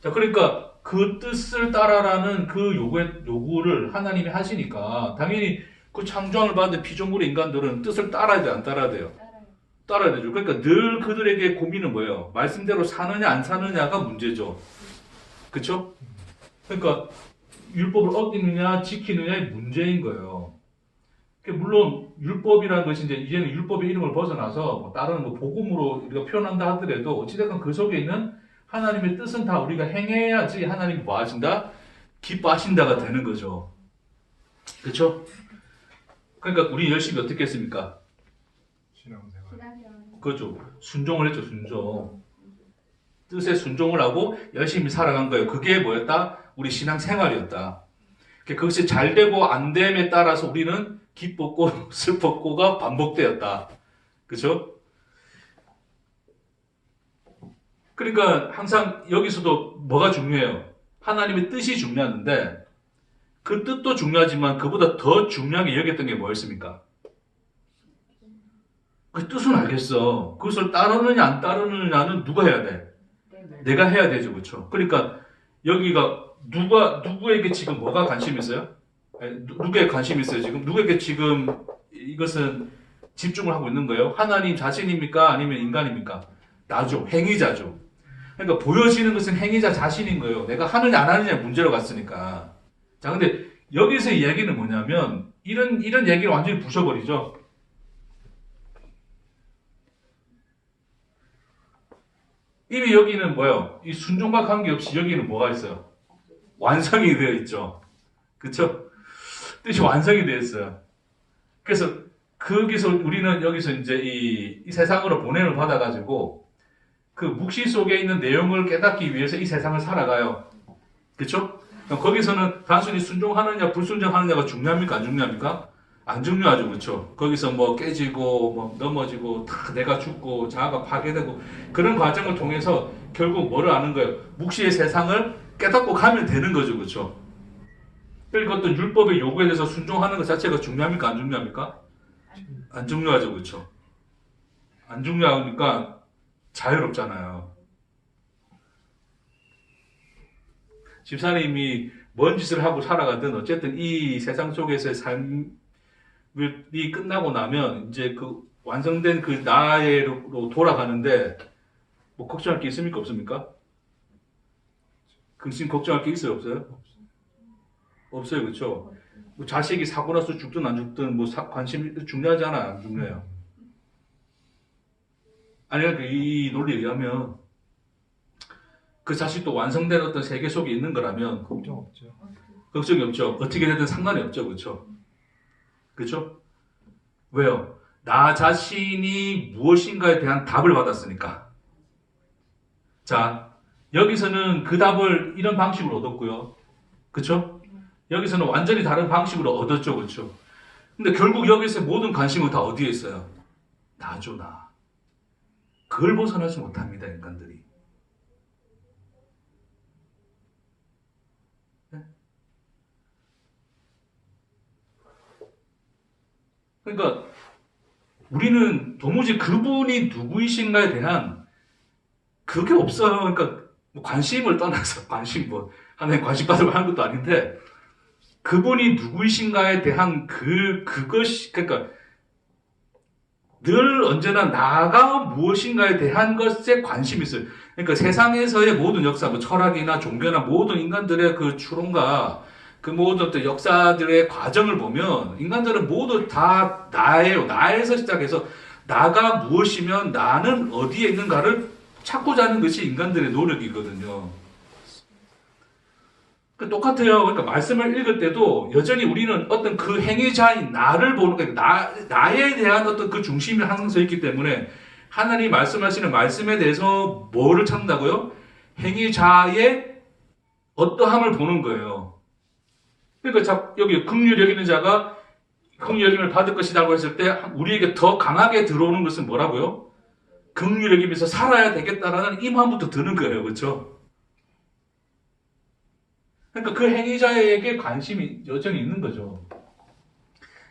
자, 그러니까 그 뜻을 따라라는 그 요구를 하나님이 하시니까 당연히 그 창조함을 받은 피조물의 인간들은 뜻을 따라야 돼, 안 따라야 돼요? 따라야 되죠. 그러니까 늘 그들에게 고민은 뭐예요? 말씀대로 사느냐 안 사느냐가 문제죠. 그렇죠? 그러니까 율법을 어기느냐 지키느냐의 문제인 거예요. 물론 율법이라는 것이 이제는 율법의 이름을 벗어나서 뭐 다른 뭐 복음으로 우리가 표현한다 하더라도 어찌됐건 그 속에 있는 하나님의 뜻은 다 우리가 행해야지 하나님이 뭐 하신다? 기뻐하신다가 되는 거죠. 그렇죠? 그러니까 우리 열심히 어떻게 했습니까? 신앙생활. 그렇죠. 순종을 했죠. 순종. 뜻에 순종을 하고 열심히 살아간 거예요. 그게 뭐였다? 우리 신앙생활이었다. 그것이 잘 되고 안 됨에 따라서 우리는 기뻤고 슬펐고가 반복되었다. 그렇죠? 그러니까 항상 여기서도 뭐가 중요해요? 하나님의 뜻이 중요한데 그 뜻도 중요하지만 그보다 더 중요하게 여겼던 게 뭐였습니까? 그 뜻은 알겠어. 그것을 따르느냐 안 따르느냐는 누가 해야 돼? 내가 해야 되죠. 그렇죠? 그러니까 여기가 누구에게 지금 뭐가 관심이 있어요? 누구에게 관심이 있어요? 지금 누구에게 지금 이것은 집중을 하고 있는 거예요? 하나님 자신입니까? 아니면 인간입니까? 나죠. 행위자죠. 그러니까 보여지는 것은 행위자 자신인 거예요. 내가 하느냐 안 하느냐 문제로 갔으니까. 자, 근데 여기서 이야기는 뭐냐면 이런 얘기를 완전히 부셔버리죠. 이미 여기는 뭐예요? 이 순종과 관계없이 여기는 뭐가 있어요? 완성이 되어 있죠. 그쵸? 뜻이 완성이 되어 있어요. 그래서 거기서 우리는 여기서 이제 이 세상으로 보냄을 받아가지고 그 묵시 속에 있는 내용을 깨닫기 위해서 이 세상을 살아가요. 그쵸? 거기서는 단순히 순종하느냐 불순종하느냐가 중요합니까? 안 중요합니까? 안 중요하죠. 그쵸? 거기서 뭐 깨지고 뭐 넘어지고 다 내가 죽고 자아가 파괴되고 그런 과정을 통해서 결국 뭐를 아는 거예요? 묵시의 세상을 깨닫고 가면 되는 거죠. 그쵸? 그러니까 어떤 율법의 요구에 대해서 순종하는 것 자체가 중요합니까? 안 중요합니까? 안 중요하죠. 그쵸? 안 중요하니까 자유롭잖아요. 집사님이 뭔 짓을 하고 살아가든 어쨌든 이 세상 속에서의 삶이 끝나고 나면 이제 그 완성된 그 나로 돌아가는데 뭐 걱정할 게 있습니까? 없습니까? 근심 걱정할 게 있어요? 없어요? 없어요. 그렇죠? 뭐 자식이 사고 나서 죽든 안 죽든 뭐 관심 중요하지 않아요. 안 중요해요. 아니 그러니까 이 논리에 의하면 그 자식도 완성된 어떤 세계 속에 있는 거라면 걱정 없죠. 걱정이 없죠. 어떻게 되든 상관이 없죠. 그렇죠? 그렇죠? 왜요? 나 자신이 무엇인가에 대한 답을 받았으니까. 자, 여기서는 그 답을 이런 방식으로 얻었고요. 그렇죠? 여기서는 완전히 다른 방식으로 얻었죠. 그렇죠? 근데 결국 여기서 모든 관심은 다 어디에 있어요? 나죠, 나. 그걸 벗어나지 못합니다, 인간들이. 네? 그러니까 우리는 도무지 그분이 누구이신가에 대한 그게 없어요. 그러니까 뭐 관심을 떠나서 관심 뭐 하나님 관심 받으려고 하는 것도 아닌데 그분이 누구이신가에 대한 그것이 그러니까 늘 언제나 나가 무엇인가에 대한 것에 관심이 있어요. 그러니까 세상에서의 모든 역사, 뭐 철학이나 종교나 모든 인간들의 그 추론과 그 모든 어떤 역사들의 과정을 보면 인간들은 모두 다 나예요. 나에서 시작해서 나가 무엇이면 나는 어디에 있는가를 찾고자 하는 것이 인간들의 노력이거든요. 똑같아요. 그러니까 말씀을 읽을 때도 여전히 우리는 어떤 그 행위자인 나를 보는 거예요. 나에 대한 어떤 그 중심이 항상 서 있기 때문에 하나님이 말씀하시는 말씀에 대해서 뭐를 찾는다고요? 행위자의 어떠함을 보는 거예요. 그러니까 여기 긍휼 여기는 자가 긍휼 여김을 받을 것이라고 했을 때 우리에게 더 강하게 들어오는 것은 뭐라고요? 긍휼 여김에서 살아야 되겠다라는 이 마음부터 드는 거예요. 그렇죠? 그러니까 그 행위자에게 관심이 여전히 있는 거죠.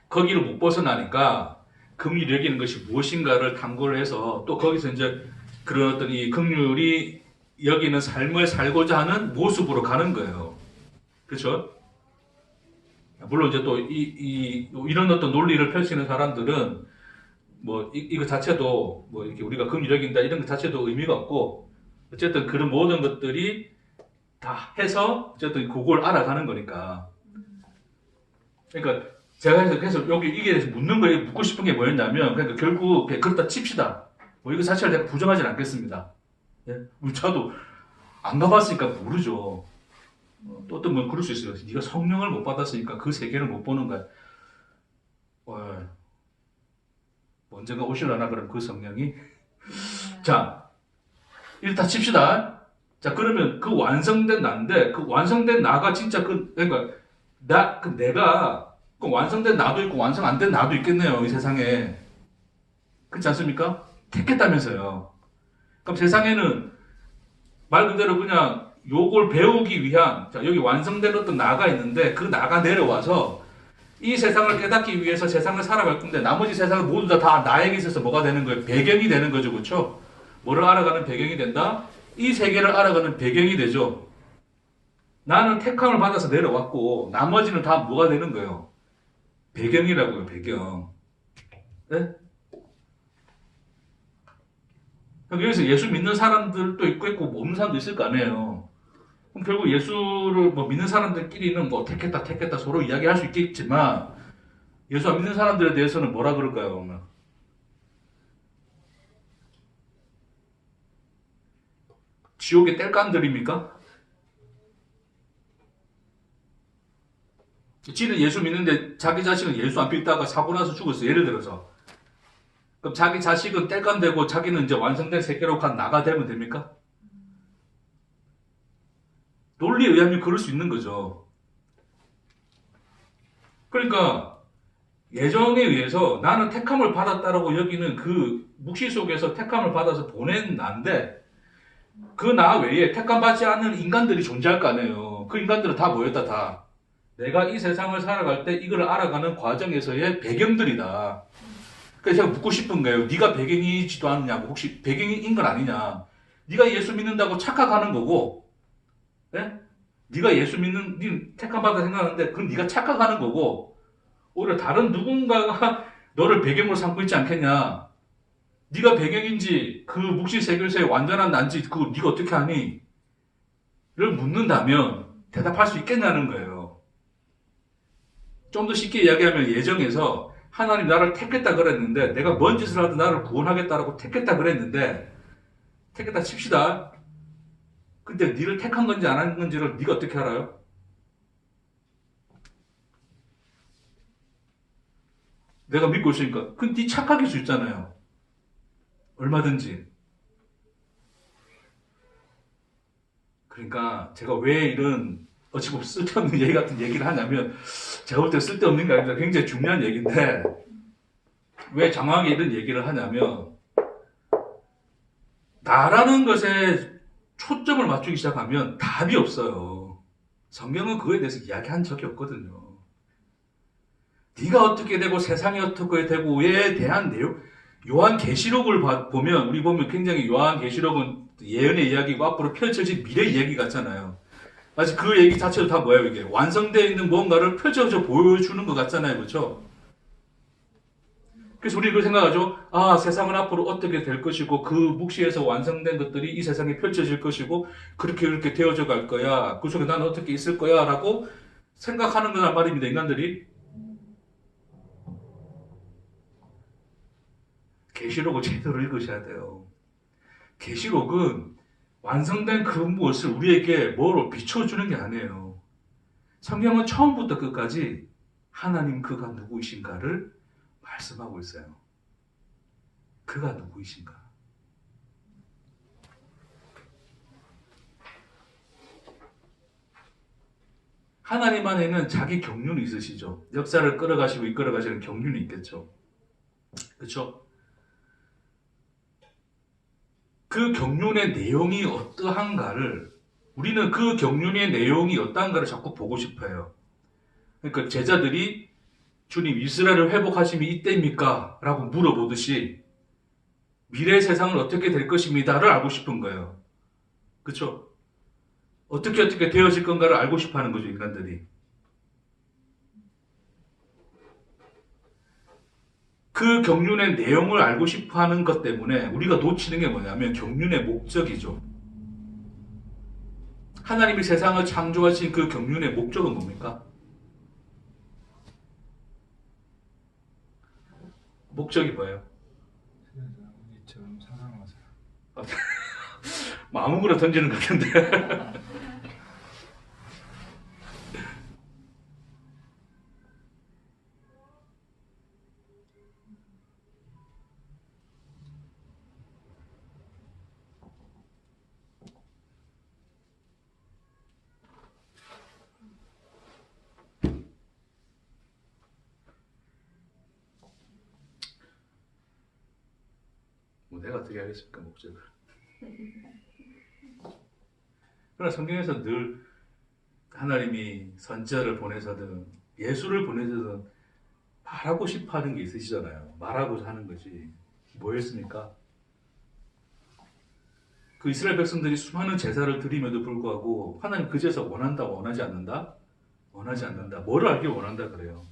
거기를 못 벗어나니까 긍휼이 여기는 것이 무엇인가를 탐구를 해서 또 거기서 이제 그런 어떤 이 긍휼이 여기는 삶을 살고자 하는 모습으로 가는 거예요. 그렇죠? 물론 이제 또 이런 어떤 논리를 펼치는 사람들은 뭐 이거 자체도 뭐 이렇게 우리가 긍휼히 여긴다 이런 것 자체도 의미가 없고 어쨌든 그런 모든 것들이 다 해서 어쨌든 그걸 알아가는 거니까. 그러니까 제가 그래서 여기 이게 대해서 묻고 싶은 게 뭐였냐면 그러니까 결국 그렇다 칩시다. 뭐 이거 자체를 내가 부정하진 않겠습니다. 예? 우리 저도 안 가봤으니까 모르죠. 또 어떤 분 그럴 수 있어요. 네가 성령을 못 받았으니까 그 세계를 못 보는 거야. 언젠가 오실라나 그럼 그 성령이? 자, 일단 칩시다. 자, 그러면 그 완성된 나인데 그 완성된 나가 진짜 그러니까 내가 그 완성된 나도 있고 완성 안 된 나도 있겠네요. 이 세상에. 그렇지 않습니까? 택했다면서요. 그럼 세상에는 말 그대로 그냥 요걸 배우기 위한 자, 여기 완성된 어떤 나가 있는데 그 나가 내려와서 이 세상을 깨닫기 위해서 세상을 살아갈 건데 나머지 세상은 모두 다 나에게 있어서 뭐가 되는 거예요? 배경이 되는 거죠. 그렇죠? 뭐를 알아가는 배경이 된다? 이 세계를 알아가는 배경이 되죠. 나는 택함을 받아서 내려왔고 나머지는 다 뭐가 되는 거예요? 배경이라고요. 배경. 네? 여기서 예수 믿는 사람들도 있고 없는 사람도 있을 거 아니에요. 그럼 결국 예수를 뭐 믿는 사람들끼리는 뭐 택했다 서로 이야기할 수 있겠지만 예수 안 믿는 사람들에 대해서는 뭐라 그럴까요? 지옥의 땔감들입니까? 지는 예수 믿는데 자기 자식은 예수 안 믿다가 사고 나서 죽었어요. 예를 들어서. 그럼 자기 자식은 땔감 되고 자기는 이제 완성된 세계로 간 나가 되면 됩니까? 논리에 의하면 그럴 수 있는 거죠. 그러니까 예정에 의해서 나는 택함을 받았다라고 여기는 그 묵시 속에서 택함을 받아서 보낸 나인데 그 나 외에 택함받지 않는 인간들이 존재할 거 아니에요. 그 인간들은 다 뭐였다 다. 내가 이 세상을 살아갈 때 이걸 알아가는 과정에서의 배경들이다. 그래서 제가 묻고 싶은 거예요. 네가 배경이지도 않느냐고. 혹시 배경인 건 아니냐. 네가 예수 믿는다고 착각하는 거고 네? 네가 예수 믿는 네 택함받아 생각하는데 그건 네가 착각하는 거고 오히려 다른 누군가가 너를 배경으로 삼고 있지 않겠냐. 네가 배경인지 그 묵시 세계에서의 완전한 난지 그거 네가 어떻게 하니? 를 묻는다면 대답할 수 있겠냐는 거예요. 좀 더 쉽게 이야기하면 예정에서 하나님 나를 택했다 그랬는데 내가 뭔 짓을 하든 나를 구원하겠다라고 택했다 그랬는데 택했다 칩시다. 근데 네를 택한 건지 안 한 건지를 네가 어떻게 알아요? 내가 믿고 있으니까. 그건 네 착각일 수 있잖아요. 얼마든지. 그러니까 제가 왜 이런 어찌보면 쓸데없는 얘기 같은 얘기를 하냐면 제가 볼 때 쓸데없는 게 아니라 굉장히 중요한 얘기인데 왜 장황하게 이런 얘기를 하냐면 나라는 것에 초점을 맞추기 시작하면 답이 없어요. 성경은 그거에 대해서 이야기한 적이 없거든요. 네가 어떻게 되고 세상이 어떻게 되고에 대한 내용 요한계시록을 보면 우리 보면 굉장히 요한계시록은 예언의 이야기고 앞으로 펼쳐질 미래 이야기 같잖아요. 마치 그 얘기 자체도 다 뭐예요? 이게 완성되어 있는 뭔가를 펼쳐져 보여주는 것 같잖아요. 그렇죠? 그래서 우리 그 생각하죠. 아, 세상은 앞으로 어떻게 될 것이고 그 묵시에서 완성된 것들이 이 세상에 펼쳐질 것이고 그렇게 이렇게 되어져 갈 거야. 그 속에 나는 어떻게 있을 거야 라고 생각하는 거란 말입니다. 인간들이. 계시록을 제대로 읽으셔야 돼요. 계시록은 완성된 그 무엇을 우리에게 뭐로 비춰주는 게 아니에요. 성경은 처음부터 끝까지 하나님 그가 누구이신가를 말씀하고 있어요. 그가 누구이신가? 하나님 안에는 자기 경륜이 있으시죠. 역사를 끌어가시고 이끌어가시는 경륜이 있겠죠. 그렇죠? 그 경륜의 내용이 어떠한가를 우리는 그 경륜의 내용이 어떠한가를 자꾸 보고 싶어요. 그러니까 제자들이 주님 이스라엘을 회복하심이 이때입니까? 라고 물어보듯이 미래 세상은 어떻게 될 것입니다를 알고 싶은 거예요. 그렇죠? 어떻게 되어질 건가를 알고 싶어 하는 거죠, 인간들이. 그 경륜의 내용을 알고 싶어 하는 것 때문에 우리가 놓치는 게 뭐냐면 경륜의 목적이죠. 하나님이 세상을 창조하신 그 경륜의 목적은 뭡니까? 목적이 뭐예요? 세상을 이처럼 사랑하사. 뭐 아무거나 던지는 것 같은데. 뭐 내가 어떻게 하겠습니까, 목적을. 그러나 성경에서 늘 하나님이 선지자를 보내서든 예수를 보내서든 말하고 싶어 하는 게 있으시잖아요. 말하고자 하는 것이 뭐였습니까? 그 이스라엘 백성들이 수많은 제사를 드림에도 불구하고 하나님 그 제사 원한다, 원하지 않는다? 원하지 않는다. 뭐를 알길 원한다 그래요.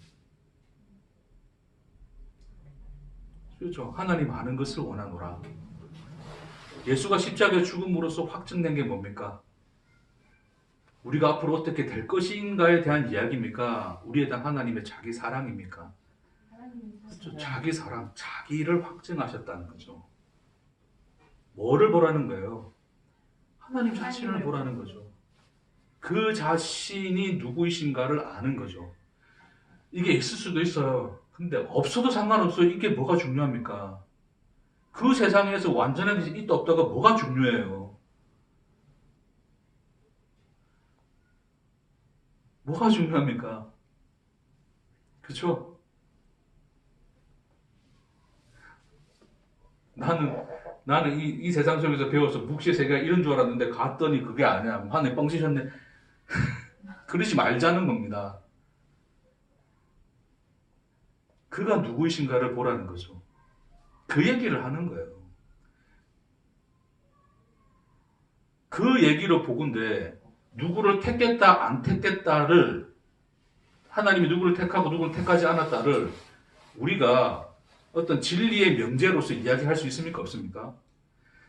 그렇죠. 하나님 아는 것을 원하노라. 예수가 십자가에 죽음으로써 확증된 게 뭡니까? 우리가 앞으로 어떻게 될 것인가에 대한 이야기입니까? 우리에 대한 하나님의 자기 사랑입니까? 그렇죠. 자기 사랑, 자기를 확증하셨다는 거죠. 뭐를 보라는 거예요? 하나님 자신을 보라는 거죠. 그 자신이 누구이신가를 아는 거죠. 이게 있을 수도 있어요. 근데 없어도 상관없어요. 이게 뭐가 중요합니까? 그 세상에서 완전하게 있다 없다가 뭐가 중요해요? 뭐가 중요합니까? 그렇죠? 나는 이 세상 속에서 배워서 묵시의 세계가 이런 줄 알았는데 갔더니 그게 아니야. 하늘 뻥치셨네. 그러지 말자는 겁니다. 그가 누구이신가를 보라는 거죠. 그 얘기를 하는 거예요. 그 얘기로 보건대 누구를 택겠다 안 택겠다를 하나님이 누구를 택하고 누구를 택하지 않았다를 우리가 어떤 진리의 명제로서 이야기할 수 있습니까? 없습니까?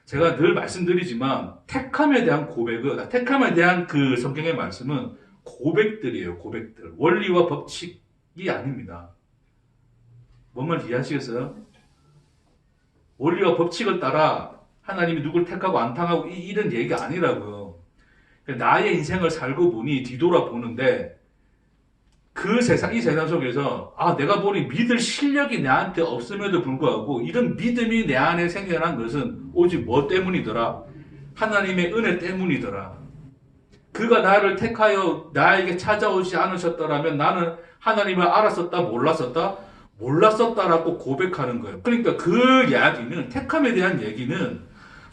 제가 늘 말씀드리지만 택함에 대한 고백은 택함에 대한 그 성경의 말씀은 고백들이에요. 고백들. 원리와 법칙이 아닙니다. 뭔 말인지 이해하시겠어요? 원리와 법칙을 따라 하나님이 누굴 택하고 안 택하고 이런 얘기가 아니라고요. 나의 인생을 살고 보니 뒤돌아보는데 그 세상, 이 세상 속에서 내가 보니 믿을 실력이 내한테 없음에도 불구하고 이런 믿음이 내 안에 생겨난 것은 오직 뭐 때문이더라? 하나님의 은혜 때문이더라. 그가 나를 택하여 나에게 찾아오지 않으셨더라면 나는 하나님을 알았었다, 몰랐었다? 몰랐었다라고 고백하는 거예요. 그러니까 그 이야기는, 택함에 대한 얘기는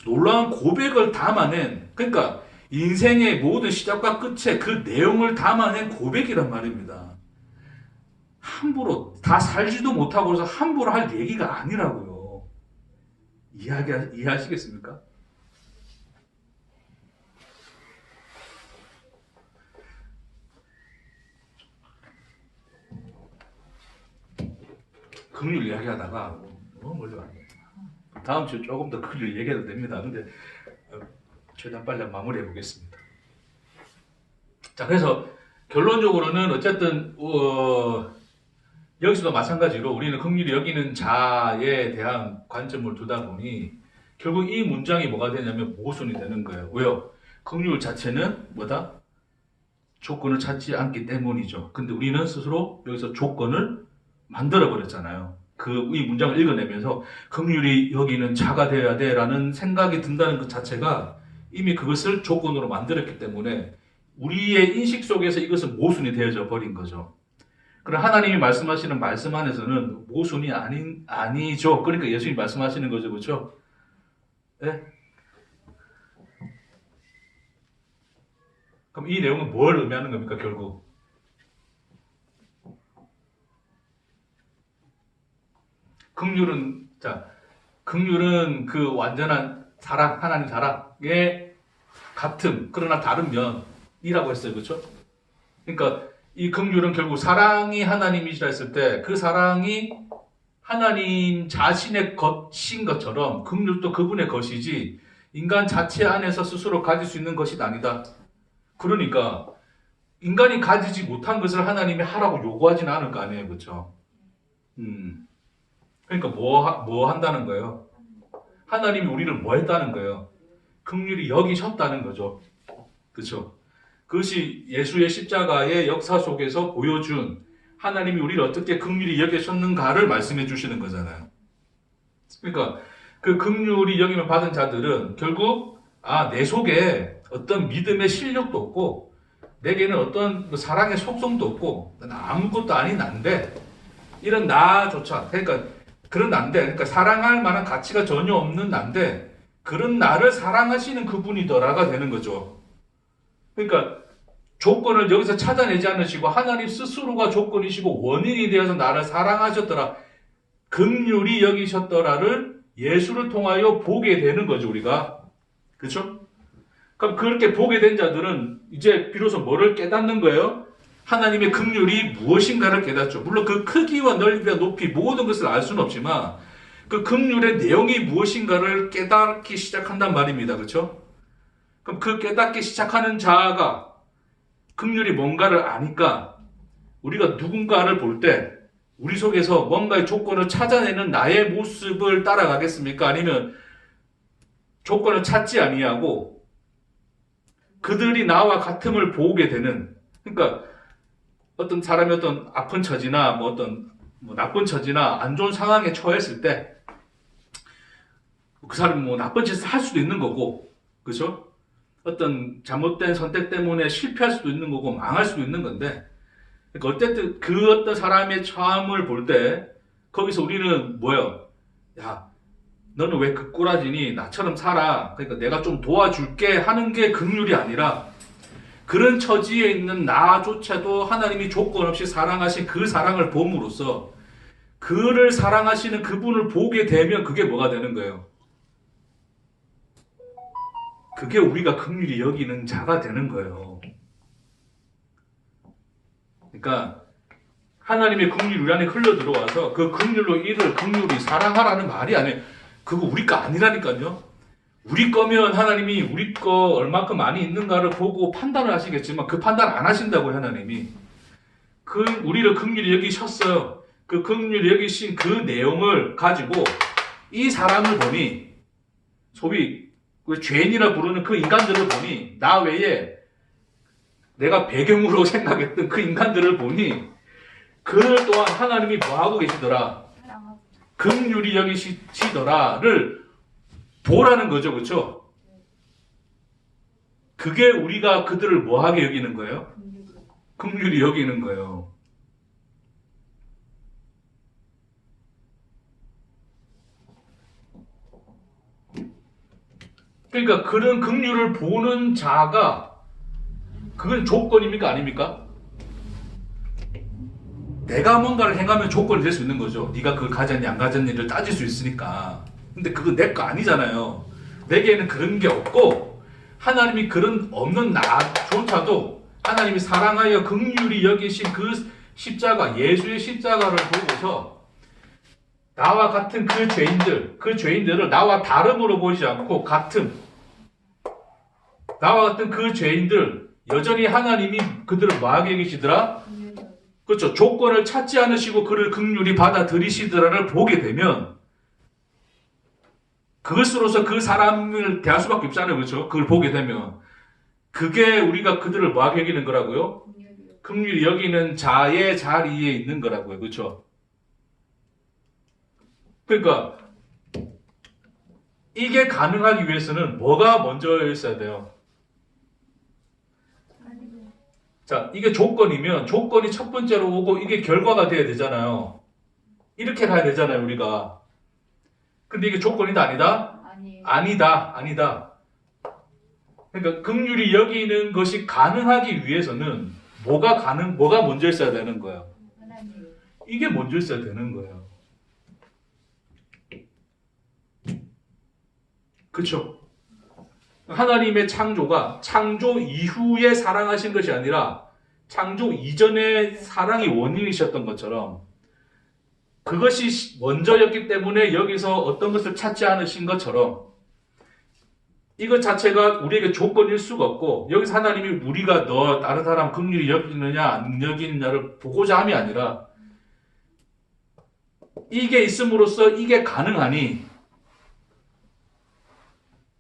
놀라운 고백을 담아낸, 그러니까 인생의 모든 시작과 끝에 그 내용을 담아낸 고백이란 말입니다. 함부로 다 살지도 못하고 해서 함부로 할 얘기가 아니라고요. 이해하시겠습니까? 긍휼 이야기하다가 너무 멀리 왔네. 다음 주에 조금 더 긍휼 얘기해도 됩니다. 근데 최대한 빨리 마무리해 보겠습니다. 자, 그래서 결론적으로는 어쨌든 여기서도 마찬가지로 우리는 긍휼히 여기는 자에 대한 관점을 두다 보니 결국 이 문장이 뭐가 되냐면 모순이 되는 거예요. 왜요? 긍휼 자체는 뭐다? 조건을 찾지 않기 때문이죠. 근데 우리는 스스로 여기서 조건을 만들어 버렸잖아요. 이 문장을 읽어내면서 긍휼히 여기는 자가 되어야 돼라는 생각이 든다는 것 자체가 이미 그것을 조건으로 만들었기 때문에 우리의 인식 속에서 이것은 모순이 되어져 버린 거죠. 그럼 하나님이 말씀하시는 말씀 안에서는 모순이 아니죠. 그러니까 예수님이 말씀하시는 거죠. 그렇죠? 네? 그럼 이 내용은 뭘 의미하는 겁니까, 결국? 긍휼은 그 완전한 사랑, 하나님 사랑의 같음, 그러나 다른 면이라고 했어요. 그렇죠? 그러니까 이 긍휼은 결국 사랑이 하나님이시라 했을 때 그 사랑이 하나님 자신의 것인 것처럼 긍휼도 그분의 것이지 인간 자체 안에서 스스로 가질 수 있는 것이 아니다. 그러니까 인간이 가지지 못한 것을 하나님이 하라고 요구하지는 않을 거 아니에요. 그렇죠? 그러니까 뭐 한다는 거예요? 하나님이 우리를 뭐 했다는 거예요? 긍휼히 여기셨다는 거죠. 그렇죠? 그것이 예수의 십자가의 역사 속에서 보여준 하나님이 우리를 어떻게 긍휼히 여기셨는가를 말씀해 주시는 거잖아요. 그러니까 그 긍휼히 여김을 받은 자들은 결국 내 속에 어떤 믿음의 실력도 없고 내게는 어떤 사랑의 속성도 없고 아무것도 아닌 난데 이런 나조차 그러니까 그런 난데 그러니까 사랑할 만한 가치가 전혀 없는 난데 그런 나를 사랑하시는 그분이더라가 되는 거죠. 그러니까 조건을 여기서 찾아내지 않으시고 하나님 스스로가 조건이시고 원인이 되어서 나를 사랑하셨더라, 긍휼히 여기셨더라를 예수를 통하여 보게 되는 거죠, 우리가. 그렇죠? 그럼 그렇게 보게 된 자들은 이제 비로소 뭐를 깨닫는 거예요? 하나님의 긍휼이 무엇인가를 깨닫죠. 물론 그 크기와 넓이와 높이 모든 것을 알 수는 없지만 그 긍휼의 내용이 무엇인가를 깨닫기 시작한단 말입니다. 그렇죠? 그럼 그 깨닫기 시작하는 자가 긍휼이 뭔가를 아니까 우리가 누군가를 볼 때 우리 속에서 뭔가의 조건을 찾아내는 나의 모습을 따라가겠습니까? 아니면 조건을 찾지 아니하고 그들이 나와 같음을 보게 되는, 그러니까 어떤 사람이 어떤 아픈 처지나 나쁜 처지나 안 좋은 상황에 처했을 때 그 사람이 나쁜 짓을 할 수도 있는 거고, 그렇죠? 어떤 잘못된 선택 때문에 실패할 수도 있는 거고 망할 수도 있는 건데, 그러니까 어쨌든 그 어떤 사람의 처함을 볼 때 거기서 우리는 뭐예요? 야, 너는 왜 그 꼬라지니? 나처럼 살아. 그러니까 내가 좀 도와줄게 하는 게 긍휼이 아니라 그런 처지에 있는 나조차도 하나님이 조건 없이 사랑하신 그 사랑을 봄으로써 그를 사랑하시는 그분을 보게 되면 그게 뭐가 되는 거예요? 그게 우리가 긍휼히 여기는 자가 되는 거예요. 그러니까 하나님의 긍휼이 우리 안에 흘러 들어와서 그 긍휼로 이를 긍휼히 사랑하라는 말이 아니에요. 그거 우리 거 아니라니까요. 우리 거면 하나님이 우리 거 얼마큼 많이 있는가를 보고 판단을 하시겠지만 그 판단 안 하신다고요. 하나님이 우리를 긍휼히 여기셨어요. 그 긍휼히 여기신 그 내용을 가지고 이 사람을 보니, 소위 죄인이라 부르는 그 인간들을 보니, 나 외에 내가 배경으로 생각했던 그 인간들을 보니 그들 또한 하나님이 뭐하고 계시더라? 긍휼히 여기시더라를 보라는 거죠. 그렇죠? 그게 우리가 그들을 뭐하게 여기는 거예요? 긍휼히 여기는 거예요. 그러니까 그런 긍휼을 보는 자가 그건 조건입니까? 아닙니까? 내가 뭔가를 행하면 조건이 될 수 있는 거죠. 네가 그걸 가졌니 안 가졌니를 따질 수 있으니까. 근데 그거 내 거 아니잖아요. 내게는 그런 게 없고 하나님이 그런 없는 나조차도 하나님이 사랑하여 긍휼히 여기신 그 십자가, 예수의 십자가를 보고서 나와 같은 그 죄인들을 나와 다름으로 보지 않고 같음. 나와 같은 그 죄인들, 여전히 하나님이 그들을 뭐하게 계시더라? 그렇죠. 조건을 찾지 않으시고 그를 긍휼히 받아들이시더라를 보게 되면 그것으로서 그 사람을 대할 수밖에 없잖아요. 그렇죠. 그걸 보게 되면 그게 우리가 그들을 뭐하게 여기는 거라고요? 긍휼히 여기는 자의 자리에 있는 거라고요. 그렇죠. 그러니까 이게 가능하기 위해서는 뭐가 먼저 있어야 돼요? 자, 이게 조건이면 조건이 첫 번째로 오고 이게 결과가 돼야 되잖아요. 이렇게 가야 되잖아요, 우리가. 근데 이게 조건이다, 아니다? 아니다. 그러니까 긍휼히 여기는 것이 가능하기 위해서는 뭐가 먼저 있어야 되는 거예요? 이게 먼저 있어야 되는 거예요. 그렇죠? 하나님의 창조가 창조 이후에 사랑하신 것이 아니라 창조 이전에 사랑이 원인이셨던 것처럼 그것이 먼저였기 때문에 여기서 어떤 것을 찾지 않으신 것처럼 이것 자체가 우리에게 조건일 수가 없고 여기서 하나님이 우리가 너 다른 사람 긍휼히 여기느냐 안 여기느냐를 보고자 함이 아니라 이게 있음으로써 이게 가능하니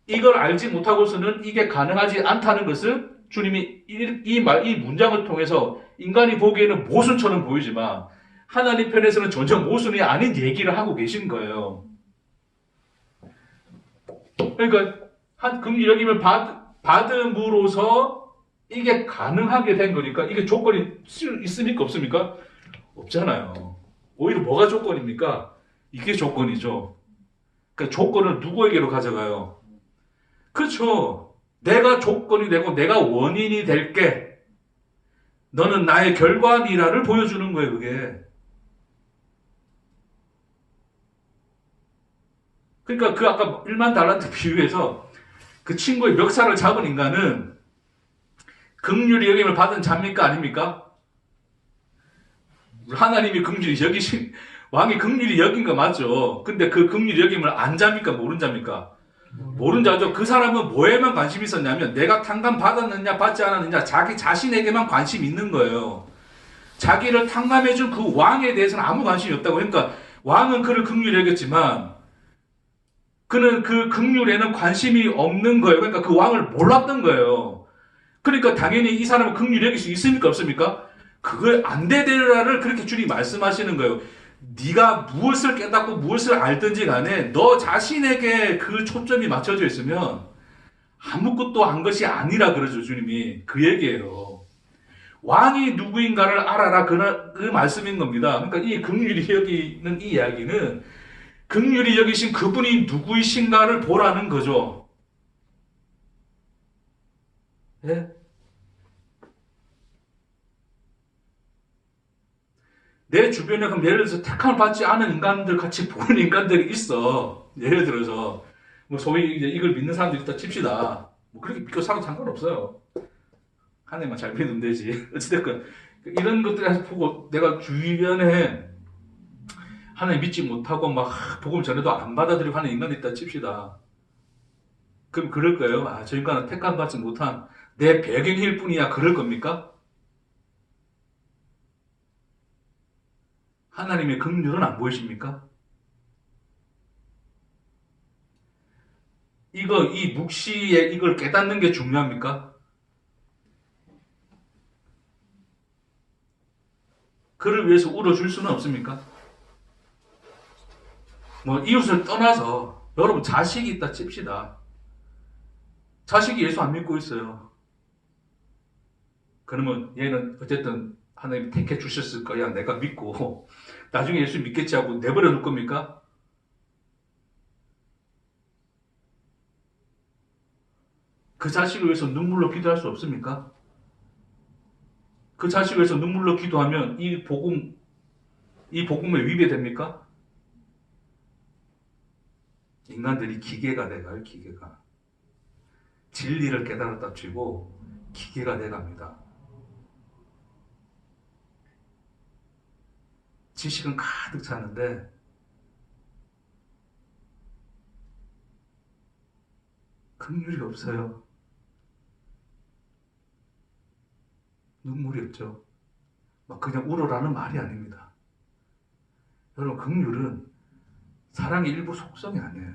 이걸 알지 못하고서는 이게 가능하지 않다는 것을 주님이 이 문장을 통해서 인간이 보기에는 모순처럼 보이지만 하나님 편에서는 전혀 모순이 아닌 얘기를 하고 계신 거예요. 그러니까 긍휼히 여김을 받음으로써 이게 가능하게 된 거니까 이게 조건이 있습니까? 없습니까? 없잖아요. 오히려 뭐가 조건입니까? 이게 조건이죠. 그러니까 조건을 누구에게로 가져가요? 그렇죠. 내가 조건이 되고 내가 원인이 될게. 너는 나의 결과니라를 보여주는 거예요, 그게. 그러니까 그 아까 1만 달란트 비유에서 그 친구의 멱살을 잡은 인간은 긍휼히 여김을 받은 자입니까? 아닙니까? 하나님이 긍휼히 여기신, 왕이 긍휼히 여긴 거 맞죠? 근데 그 긍휼히 여김을 안 자입니까? 모른 자입니까? 모른 자죠. 그 사람은 뭐에만 관심이 있었냐면 내가 탕감 받았느냐 받지 않았느냐 자기 자신에게만 관심이 있는 거예요. 자기를 탕감해준 그 왕에 대해서는 아무 관심이 없다고. 그러니까 왕은 그를 긍휼히 여겼지만 그는 그 긍휼에는 관심이 없는 거예요. 그러니까 그 왕을 몰랐던 거예요. 그러니까 당연히 이 사람은 긍휼히 여길 수 있습니까? 없습니까? 그걸 안 되리라를 그렇게 주님이 말씀하시는 거예요. 네가 무엇을 깨닫고 무엇을 알든지 간에 너 자신에게 그 초점이 맞춰져 있으면 아무것도 한 것이 아니라 그러죠. 주님이 그 얘기예요. 왕이 누구인가를 알아라 그 말씀인 겁니다. 그러니까 이 긍휼히 여기는 이 이야기는 긍휼히 여기신 그분이 누구이신가를 보라는 거죠. 네? 내 주변에 그럼 예를 들어서 택함을 받지 않은 인간들 같이 보는 인간들이 있어. 예를 들어서 뭐 소위 이제 이걸 믿는 사람들이 있다 칩시다. 뭐 그렇게 믿고 살아도 상관없어요. 하나님만 잘 믿으면 되지. 어찌됐건 이런 것들을 보고 내가 주변에 하나님 믿지 못하고 막 복음 전에도 안 받아들이고 하는 인간이 있다 칩시다. 그럼 그럴 거예요. 아, 저 인간은 택함 받지 못한 내 배경일 뿐이야. 그럴 겁니까? 하나님의 긍휼은 안 보이십니까? 이 묵시에 이걸 깨닫는 게 중요합니까? 그를 위해서 울어줄 수는 없습니까? 뭐 이웃을 떠나서 여러분 자식이 있다 칩시다. 자식이 예수 안 믿고 있어요. 그러면 얘는 어쨌든 하나님 택해 주셨을 거야. 내가 믿고 나중에 예수 믿겠지 하고 내버려 둘 겁니까? 그 자식을 위해서 눈물로 기도할 수 없습니까? 그 자식을 위해서 눈물로 기도하면 이 복음에 위배됩니까? 인간들이 기계가 돼가요. 기계가. 진리를 깨달았다 치고 기계가 돼갑니다. 지식은 가득 차는데 긍휼이 없어요. 눈물이 없죠. 막 그냥 울어라는 말이 아닙니다. 여러분, 긍휼은 사랑의 일부 속성이 아니에요.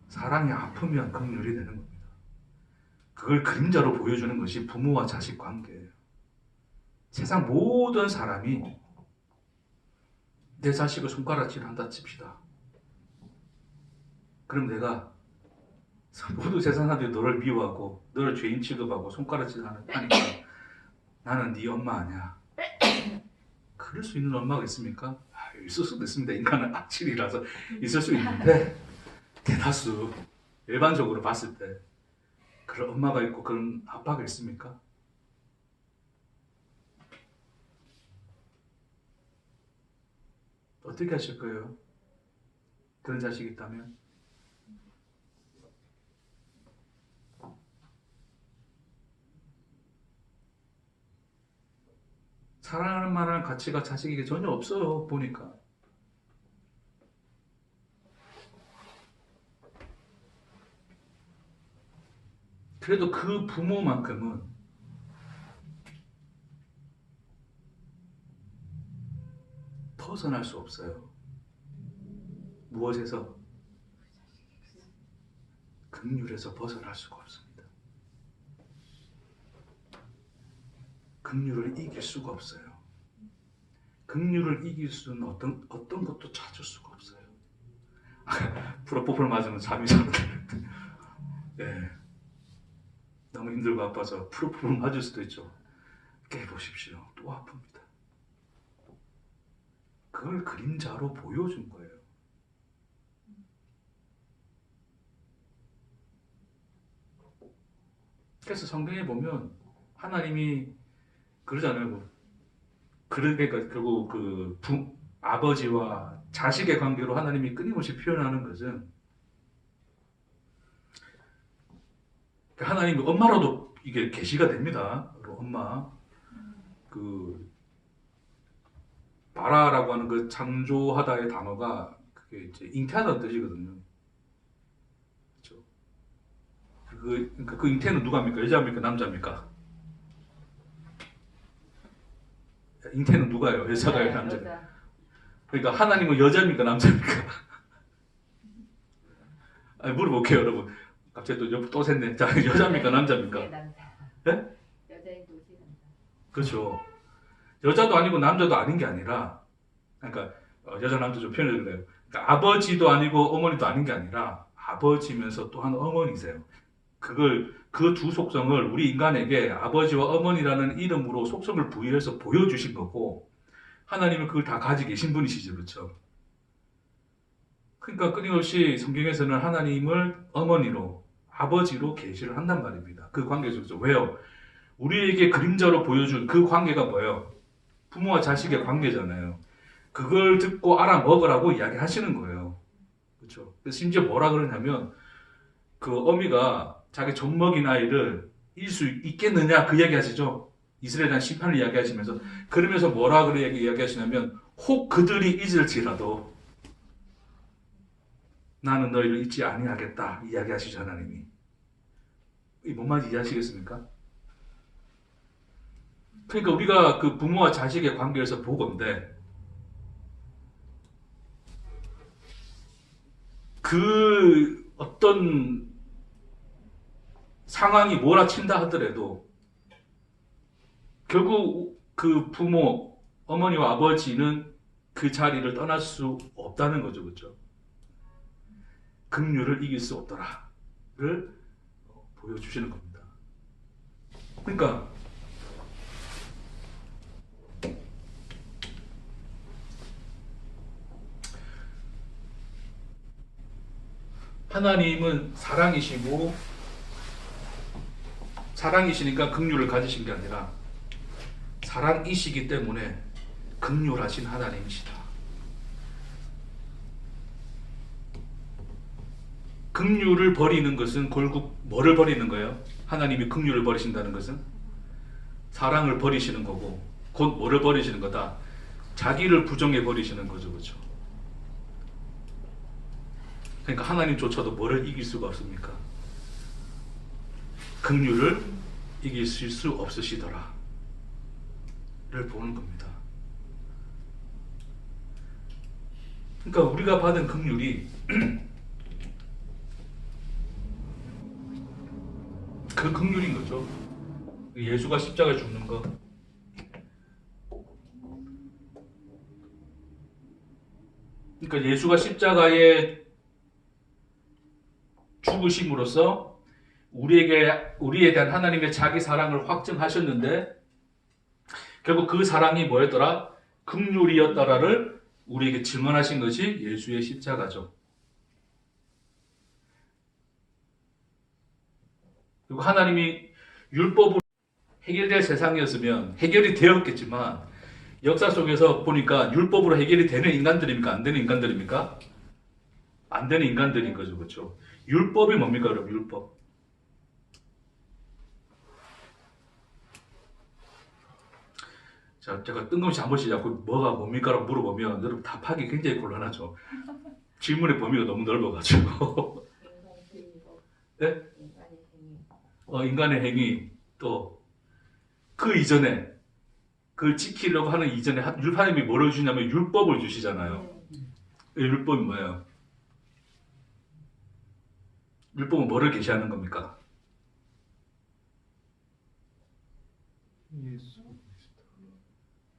사랑이 아프면 긍휼이 되는 겁니다. 그걸 그림자로 보여주는 것이 부모와 자식 관계예요. 세상 모든 사람이 내 자식을 손가락질 한다 칩시다. 그럼 내가 모든 세상 사람들이 너를 미워하고 너를 죄인 취급하고 손가락질 하니까 나는 네 엄마 아니야. 그럴 수 있는 엄마가 있습니까? 있을 수도 있습니다. 인간은 악질이라서 있을 수 있는데 대다수 일반적으로 봤을 때 그런 엄마가 있고 그런 아빠가 있습니까? 어떻게 하실 거예요? 그런 자식이 있다면? 사랑하는 만한 가치가 자식에게 전혀 없어요. 보니까. 그래도 그 부모만큼은 벗어날 수 없어요. 무엇에서? 긍휼에서 벗어날 수가 없습니다. 긍휼을 이길 수가 없어요. 긍휼을 이길 수는 어떤 것도 찾을 수가 없어요. 프로포폴 맞으면 잠이 잘 안 되는데. 네. 너무 힘들고 아파서 프로포폴 맞을 수도 있죠. 깨보십시오. 또 아픕니다. 그걸 그림자로 보여준 거예요. 그래서 성경에 보면 하나님이 그러잖아요. 그러니까 결국 아버지와 자식의 관계로 하나님이 끊임없이 표현하는 것은 하나님 엄마로도 이게 계시가 됩니다. 엄마 바라라고 하는 그 창조하다의 단어가 그게 이제 잉태하다는 뜻이거든요. 그렇죠? 그 잉태는 누가 합니까? 여자입니까? 남자입니까? 잉태는 누가요? 여자가요? 남자가요? 그러니까 하나님은 여자입니까? 남자입니까? 아니, 물어볼게요, 여러분. 갑자기 또 샜네. 자, 여자입니까? 남자입니까? 네, 남자. 네? 여자인 도시 남자. 그렇죠. 여자도 아니고 남자도 아닌 게 아니라, 그러니까 여자 남자 좀 표현을 그래요. 그러니까 아버지도 아니고 어머니도 아닌 게 아니라 아버지면서 또한 어머니세요. 그 두 속성을 우리 인간에게 아버지와 어머니라는 이름으로 속성을 부여해서 보여주신 거고, 하나님은 그걸 다 가지고 계신 분이시죠, 그렇죠? 그러니까 끊임없이 성경에서는 하나님을 어머니로, 아버지로 계시를 한단 말입니다. 그 관계 속에서. 왜요? 우리에게 그림자로 보여준 그 관계가 뭐예요? 부모와 자식의 관계잖아요. 그걸 듣고 알아먹으라고 이야기하시는 거예요. 그렇죠? 심지어 뭐라 그러냐면 그 어미가 자기 젖먹인 아이를 잊을 수 있겠느냐 그 이야기 하시죠. 이스라엘에 대한 심판을 이야기하시면서 그러면서 뭐라 그래 이야기하시냐면 혹 그들이 잊을지라도 나는 너희를 잊지 아니하겠다 이야기하시죠. 하나님이. 이 뭔 말인지 이해하시겠습니까? 그러니까 우리가 그 부모와 자식의 관계에서 보건데 그 어떤 상황이 몰아친다 하더라도 결국 그 부모, 어머니와 아버지는 그 자리를 떠날 수 없다는 거죠. 그렇죠? 긍휼을 이길 수 없더라를 보여주시는 겁니다. 그러니까 하나님은 사랑이시니까 긍휼을 가지신 게 아니라 사랑이시기 때문에 긍휼하신 하나님이시다. 긍휼을 버리는 것은 결국 뭐를 버리는 거예요? 하나님이 긍휼을 버리신다는 것은 사랑을 버리시는 거고 곧 뭐를 버리시는 거다? 자기를 부정해 버리시는 거죠. 그렇죠? 그러니까 하나님조차도 뭐를 이길 수가 없습니까? 긍휼을 이기실 수 없으시더라 를 보는 겁니다. 그러니까 우리가 받은 긍휼이 그 긍휼인 거죠. 예수가 십자가에 죽는 거. 그러니까 예수가 십자가에 죽으심으로써 우리에 대한 하나님의 자기 사랑을 확증하셨는데 결국 그 사랑이 뭐였더라? 긍휼이었더라를 우리에게 증언하신 것이 예수의 십자가죠. 그리고 하나님이 율법으로 해결될 세상이었으면 해결이 되었겠지만 역사 속에서 보니까 율법으로 해결이 되는 인간들입니까? 안 되는 인간들입니까? 안 되는 인간들인 거죠. 그렇죠? 율법이 뭡니까? 여러분 율법. 자, 제가 뜬금없이 한 번씩 자꾸 뭐가 뭡니까라고 물어보면 여러분 답하기 굉장히 곤란하죠. 질문의 범위가 너무 넓어가지고. 네? 인간의 행위 또 그 이전에 그걸 지키려고 하는 이전에 하나님이 뭐를 주냐면 율법을 주시잖아요. 율법이 뭐예요? 율법은 뭐를 계시하는 겁니까? 예수.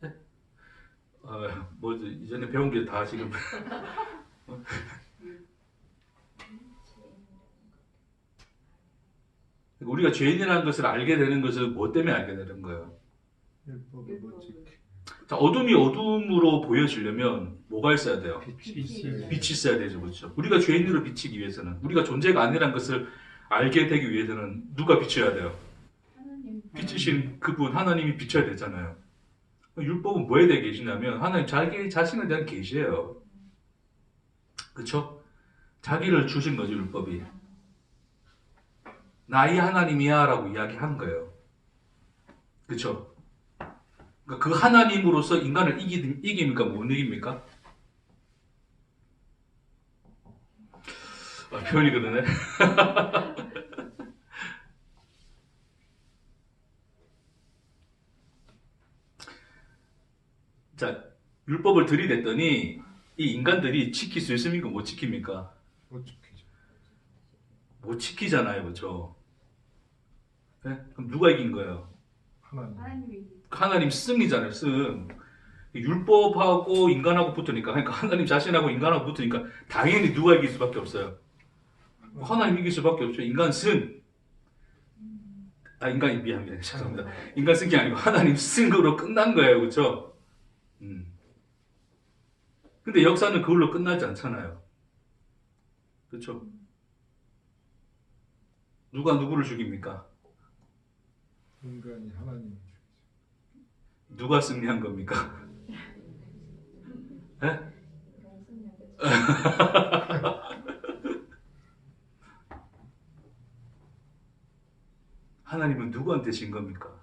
네? 뭐 이전에 배운 게 다 지금 우리가 죄인이라는 것을 알게 되는 것을 뭐 때문에 알게 되는 거예요? 율법을 못 지키. 자, 어둠이 어둠으로 보여지려면 뭐가 있어야 돼요? 빛이 있어야 빛이 있어야 되죠, 그렇죠? 우리가 죄인으로 비치기 위해서는 우리가 존재가 아니라는 것을 알게 되기 위해서는 누가 비춰야 돼요? 비치신 그분 하나님이 비춰야 되잖아요. 율법은 뭐에 대해 계시냐면 하나님 자기 자신에 대한 계시예요. 그렇죠? 자기를 주신 거죠, 율법이. 나의 하나님이야 라고 이야기한 거예요. 그렇죠? 그러니까 그 하나님으로서 인간을 이깁니까? 못 이깁니까? 표현이 그러네. 자, 율법을 들이댔더니 이 인간들이 지킬 수 있습니까? 못 지킵니까? 못 지키죠. 못 지키잖아요, 그렇죠? 네? 그럼 누가 이긴 거예요? 하나님. 하나님 승이잖아요, 승. 율법하고 인간하고 붙으니까, 그러니까 하나님 자신하고 인간하고 붙으니까 당연히 누가 이길 수밖에 없어요. 하나님 이길 수밖에 없죠. 인간 승. 인간이 미안해요. 죄송합니다. 인간 승이 아니고 하나님 승으로 끝난 거예요, 그렇죠? 근데 역사는 그걸로 끝나지 않잖아요. 그렇죠? 누가 누구를 죽입니까? 인간이 하나님을 죽이죠. 누가 승리한 겁니까? 네? 하나님은 누구한테 진 겁니까?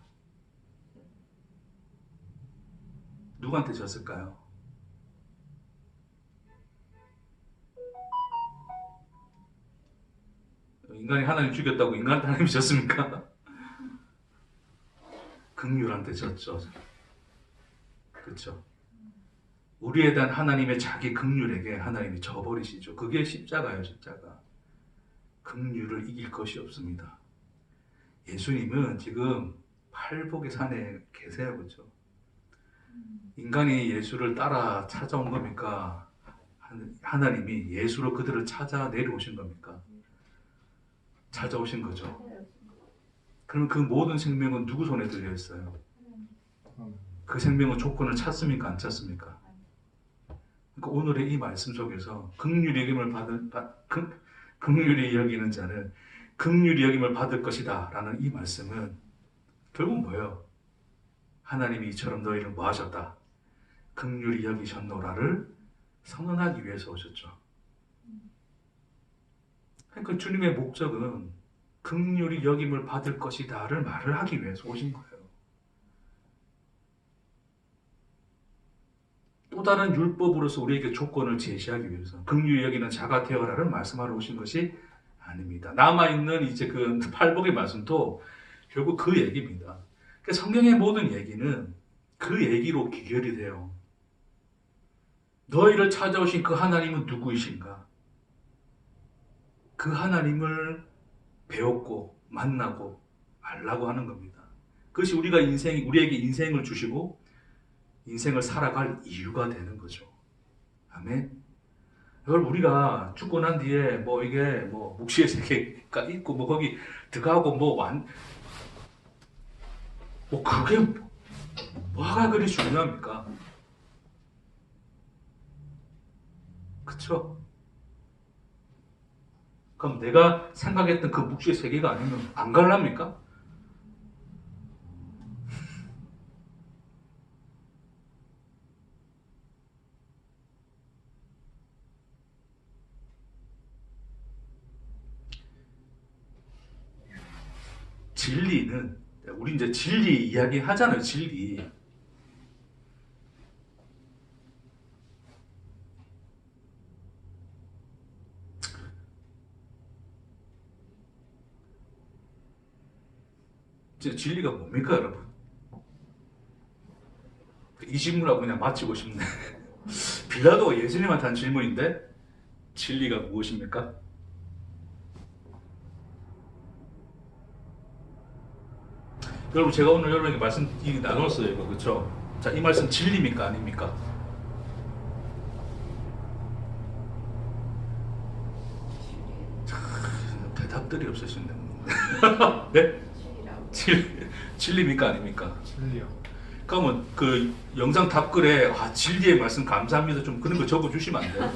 누구한테 졌을까요? 인간이 하나님 죽였다고 인간한테 하나님이 졌습니까? 긍휼한테 졌죠. 그렇죠? 우리에 대한 하나님의 자기 긍휼에게 하나님이 져버리시죠. 그게 십자가예요, 십자가. 긍휼을 이길 것이 없습니다. 예수님은 지금 팔복의 산에 계세요, 그렇죠? 인간이 예수를 따라 찾아온 겁니까? 하나님이 예수로 그들을 찾아 내려오신 겁니까? 찾아오신 거죠. 그럼 그 모든 생명은 누구 손에 들려 있어요? 그 생명은 조건을 찾습니까? 안 찾습니까? 그러니까 오늘의 이 말씀 속에서 긍휼히 여기는 자는 긍휼히 여김을 받을 것이다 라는 이 말씀은 결국 뭐예요? 하나님이 이처럼 너희를 뭐 하셨다? 긍휼히 여기셨노라를 선언하기 위해서 오셨죠. 그러니까 주님의 목적은 긍휼히 여김을 받을 것이다를 말을 하기 위해서 오신 거예요. 또 다른 율법으로서 우리에게 조건을 제시하기 위해서 긍휼히 여기는 자가 되어라를 말씀하러 오신 것이 아닙니다. 남아있는 이제 그 팔복의 말씀도 결국 그 얘기입니다. 그러니까 성경의 모든 얘기는 그 얘기로 귀결이 돼요. 너희를 찾아오신 그 하나님은 누구이신가? 그 하나님을 배웠고 만나고 알라고 하는 겁니다. 그것이 우리에게 인생을 주시고 인생을 살아갈 이유가 되는 거죠. 아멘. 그걸 우리가 죽고 난 뒤에 뭐 이게 뭐 묵시의 세계가 있고 뭐 거기 들어가고 뭐 그게 뭐가 그리 중요합니까? 그쵸? 그럼 내가 생각했던 그 묵시의 세계가 아니면 안 갈랍니까? 진리는 우리 이제 진리 이야기 하잖아요. 진리. 진리가 뭡니까, 여러분? 이 질문하고 그냥 마치고 싶네. 빌라도가 예수님한테 한 질문인데 진리가 무엇입니까? 여러분 제가 오늘 여러분에게 말씀 나눴어요, 이거 그렇죠? 자, 이 말씀 진리입니까, 아닙니까? 대답들이 없으신데. 네? 진리입니까, 아닙니까? 진리요. 그러면 그 영상 답글에 진리의 말씀 감사합니다 좀 그런 거 적어주시면 안 돼요?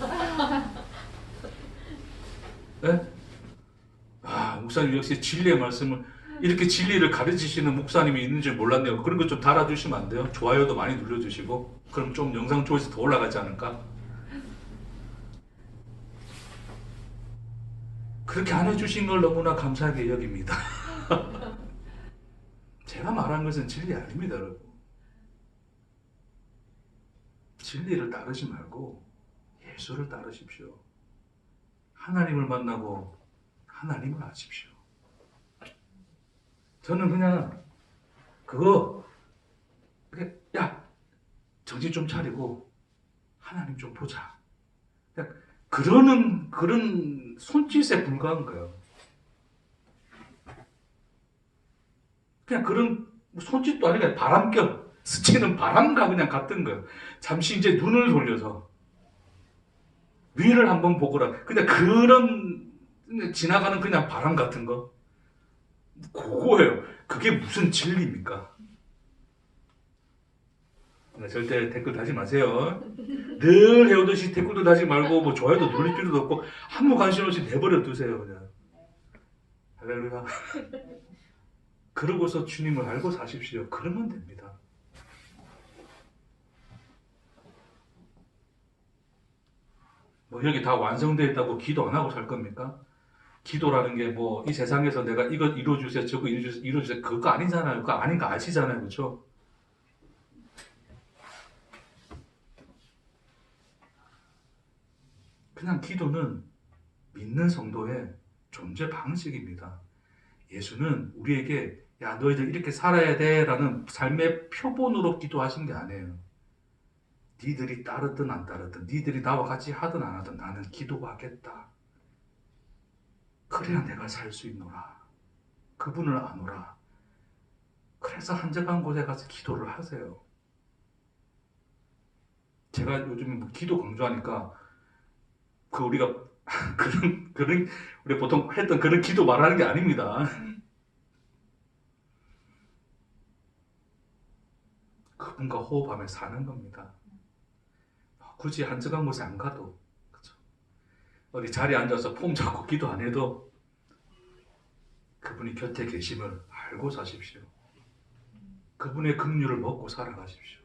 네? 목사님 역시 진리의 말씀을 이렇게 진리를 가르치시는 목사님이 있는 줄 몰랐네요. 그런 거 좀 달아주시면 안 돼요? 좋아요도 많이 눌러주시고 그럼 좀 영상 조회수 더 올라가지 않을까? 그렇게 안 해주신 걸 너무나 감사하게 여깁니다. 제가 말한 것은 진리 아닙니다, 여러분. 진리를 따르지 말고 예수를 따르십시오. 하나님을 만나고 하나님을 아십시오. 저는 그냥 야 정신 좀 차리고 하나님 좀 보자. 그런 손짓에 불과한 거예요. 그냥 그런 손짓도 아니고 바람결 스치는 바람과 그냥 같은 거예요. 잠시 이제 눈을 돌려서 위를 한번 보거라. 그냥 그런 지나가는 그냥 바람 같은 거. 그거예요. 그게 무슨 진리입니까? 절대 댓글 다지 마세요. 늘 해오듯이 댓글도 다지 말고 뭐 좋아요도 눌릴 필요도 없고 아무 관심 없이 내버려 두세요. 그냥. 할렐루야. 그러고서 주님을 알고 사십시오. 그러면 됩니다. 뭐 여기 다 완성되어 있다고 기도 안 하고 살 겁니까? 기도라는 게 뭐 이 세상에서 내가 이거 이루어주세요 저거 이루어주세요 그거 아니잖아요. 그거 아닌 거 아시잖아요. 그렇죠? 그냥 기도는 믿는 성도의 존재 방식입니다. 예수는 우리에게 야 너희들 이렇게 살아야 돼 라는 삶의 표본으로 기도하신 게 아니에요. 니들이 따르든 안 따르든 니들이 나와 같이 하든 안 하든 나는 기도하겠다. 그래야 내가 살 수 있노라. 그분을 아노라. 그래서 한적한 곳에 가서 기도를 하세요. 제가 요즘에 뭐 기도 강조하니까 우리가 우리 보통 했던 그런 기도 말하는 게 아닙니다. 그분과 호흡하며 사는 겁니다. 굳이 한적한 곳에 안 가도 그렇죠? 어디 자리에 앉아서 폼 잡고 기도 안 해도 그분이 곁에 계심을 알고 사십시오. 그분의 긍휼을 먹고 살아가십시오.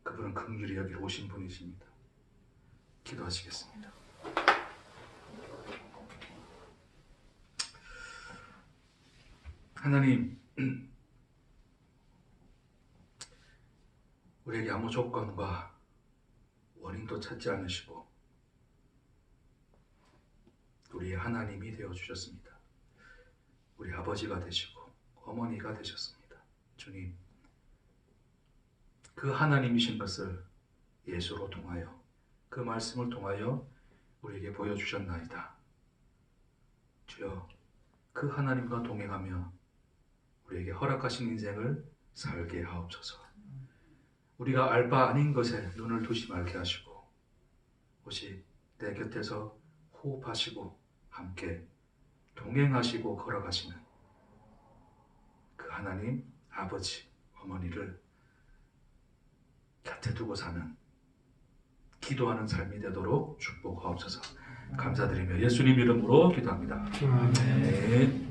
그분은 긍휼히 여기로 오신 분이십니다. 기도하시겠습니다. 하나님, 우리에게 아무 조건과 원인도 찾지 않으시고 우리의 하나님이 되어 주셨습니다. 우리 아버지가 되시고 어머니가 되셨습니다. 주님, 그 하나님이신 것을 예수로 통하여 그 말씀을 통하여 우리에게 보여주셨나이다. 주여, 그 하나님과 동행하며 우리에게 허락하신 인생을 살게 하옵소서. 우리가 알 바 아닌 것에 눈을 두지 말게 하시고 오직 내 곁에서 호흡하시고 함께 동행하시고 걸어가시는 그 하나님 아버지 어머니를 곁에 두고 사는 기도하는 삶이 되도록 축복하옵소서. 감사드리며 예수님 이름으로 기도합니다. 네.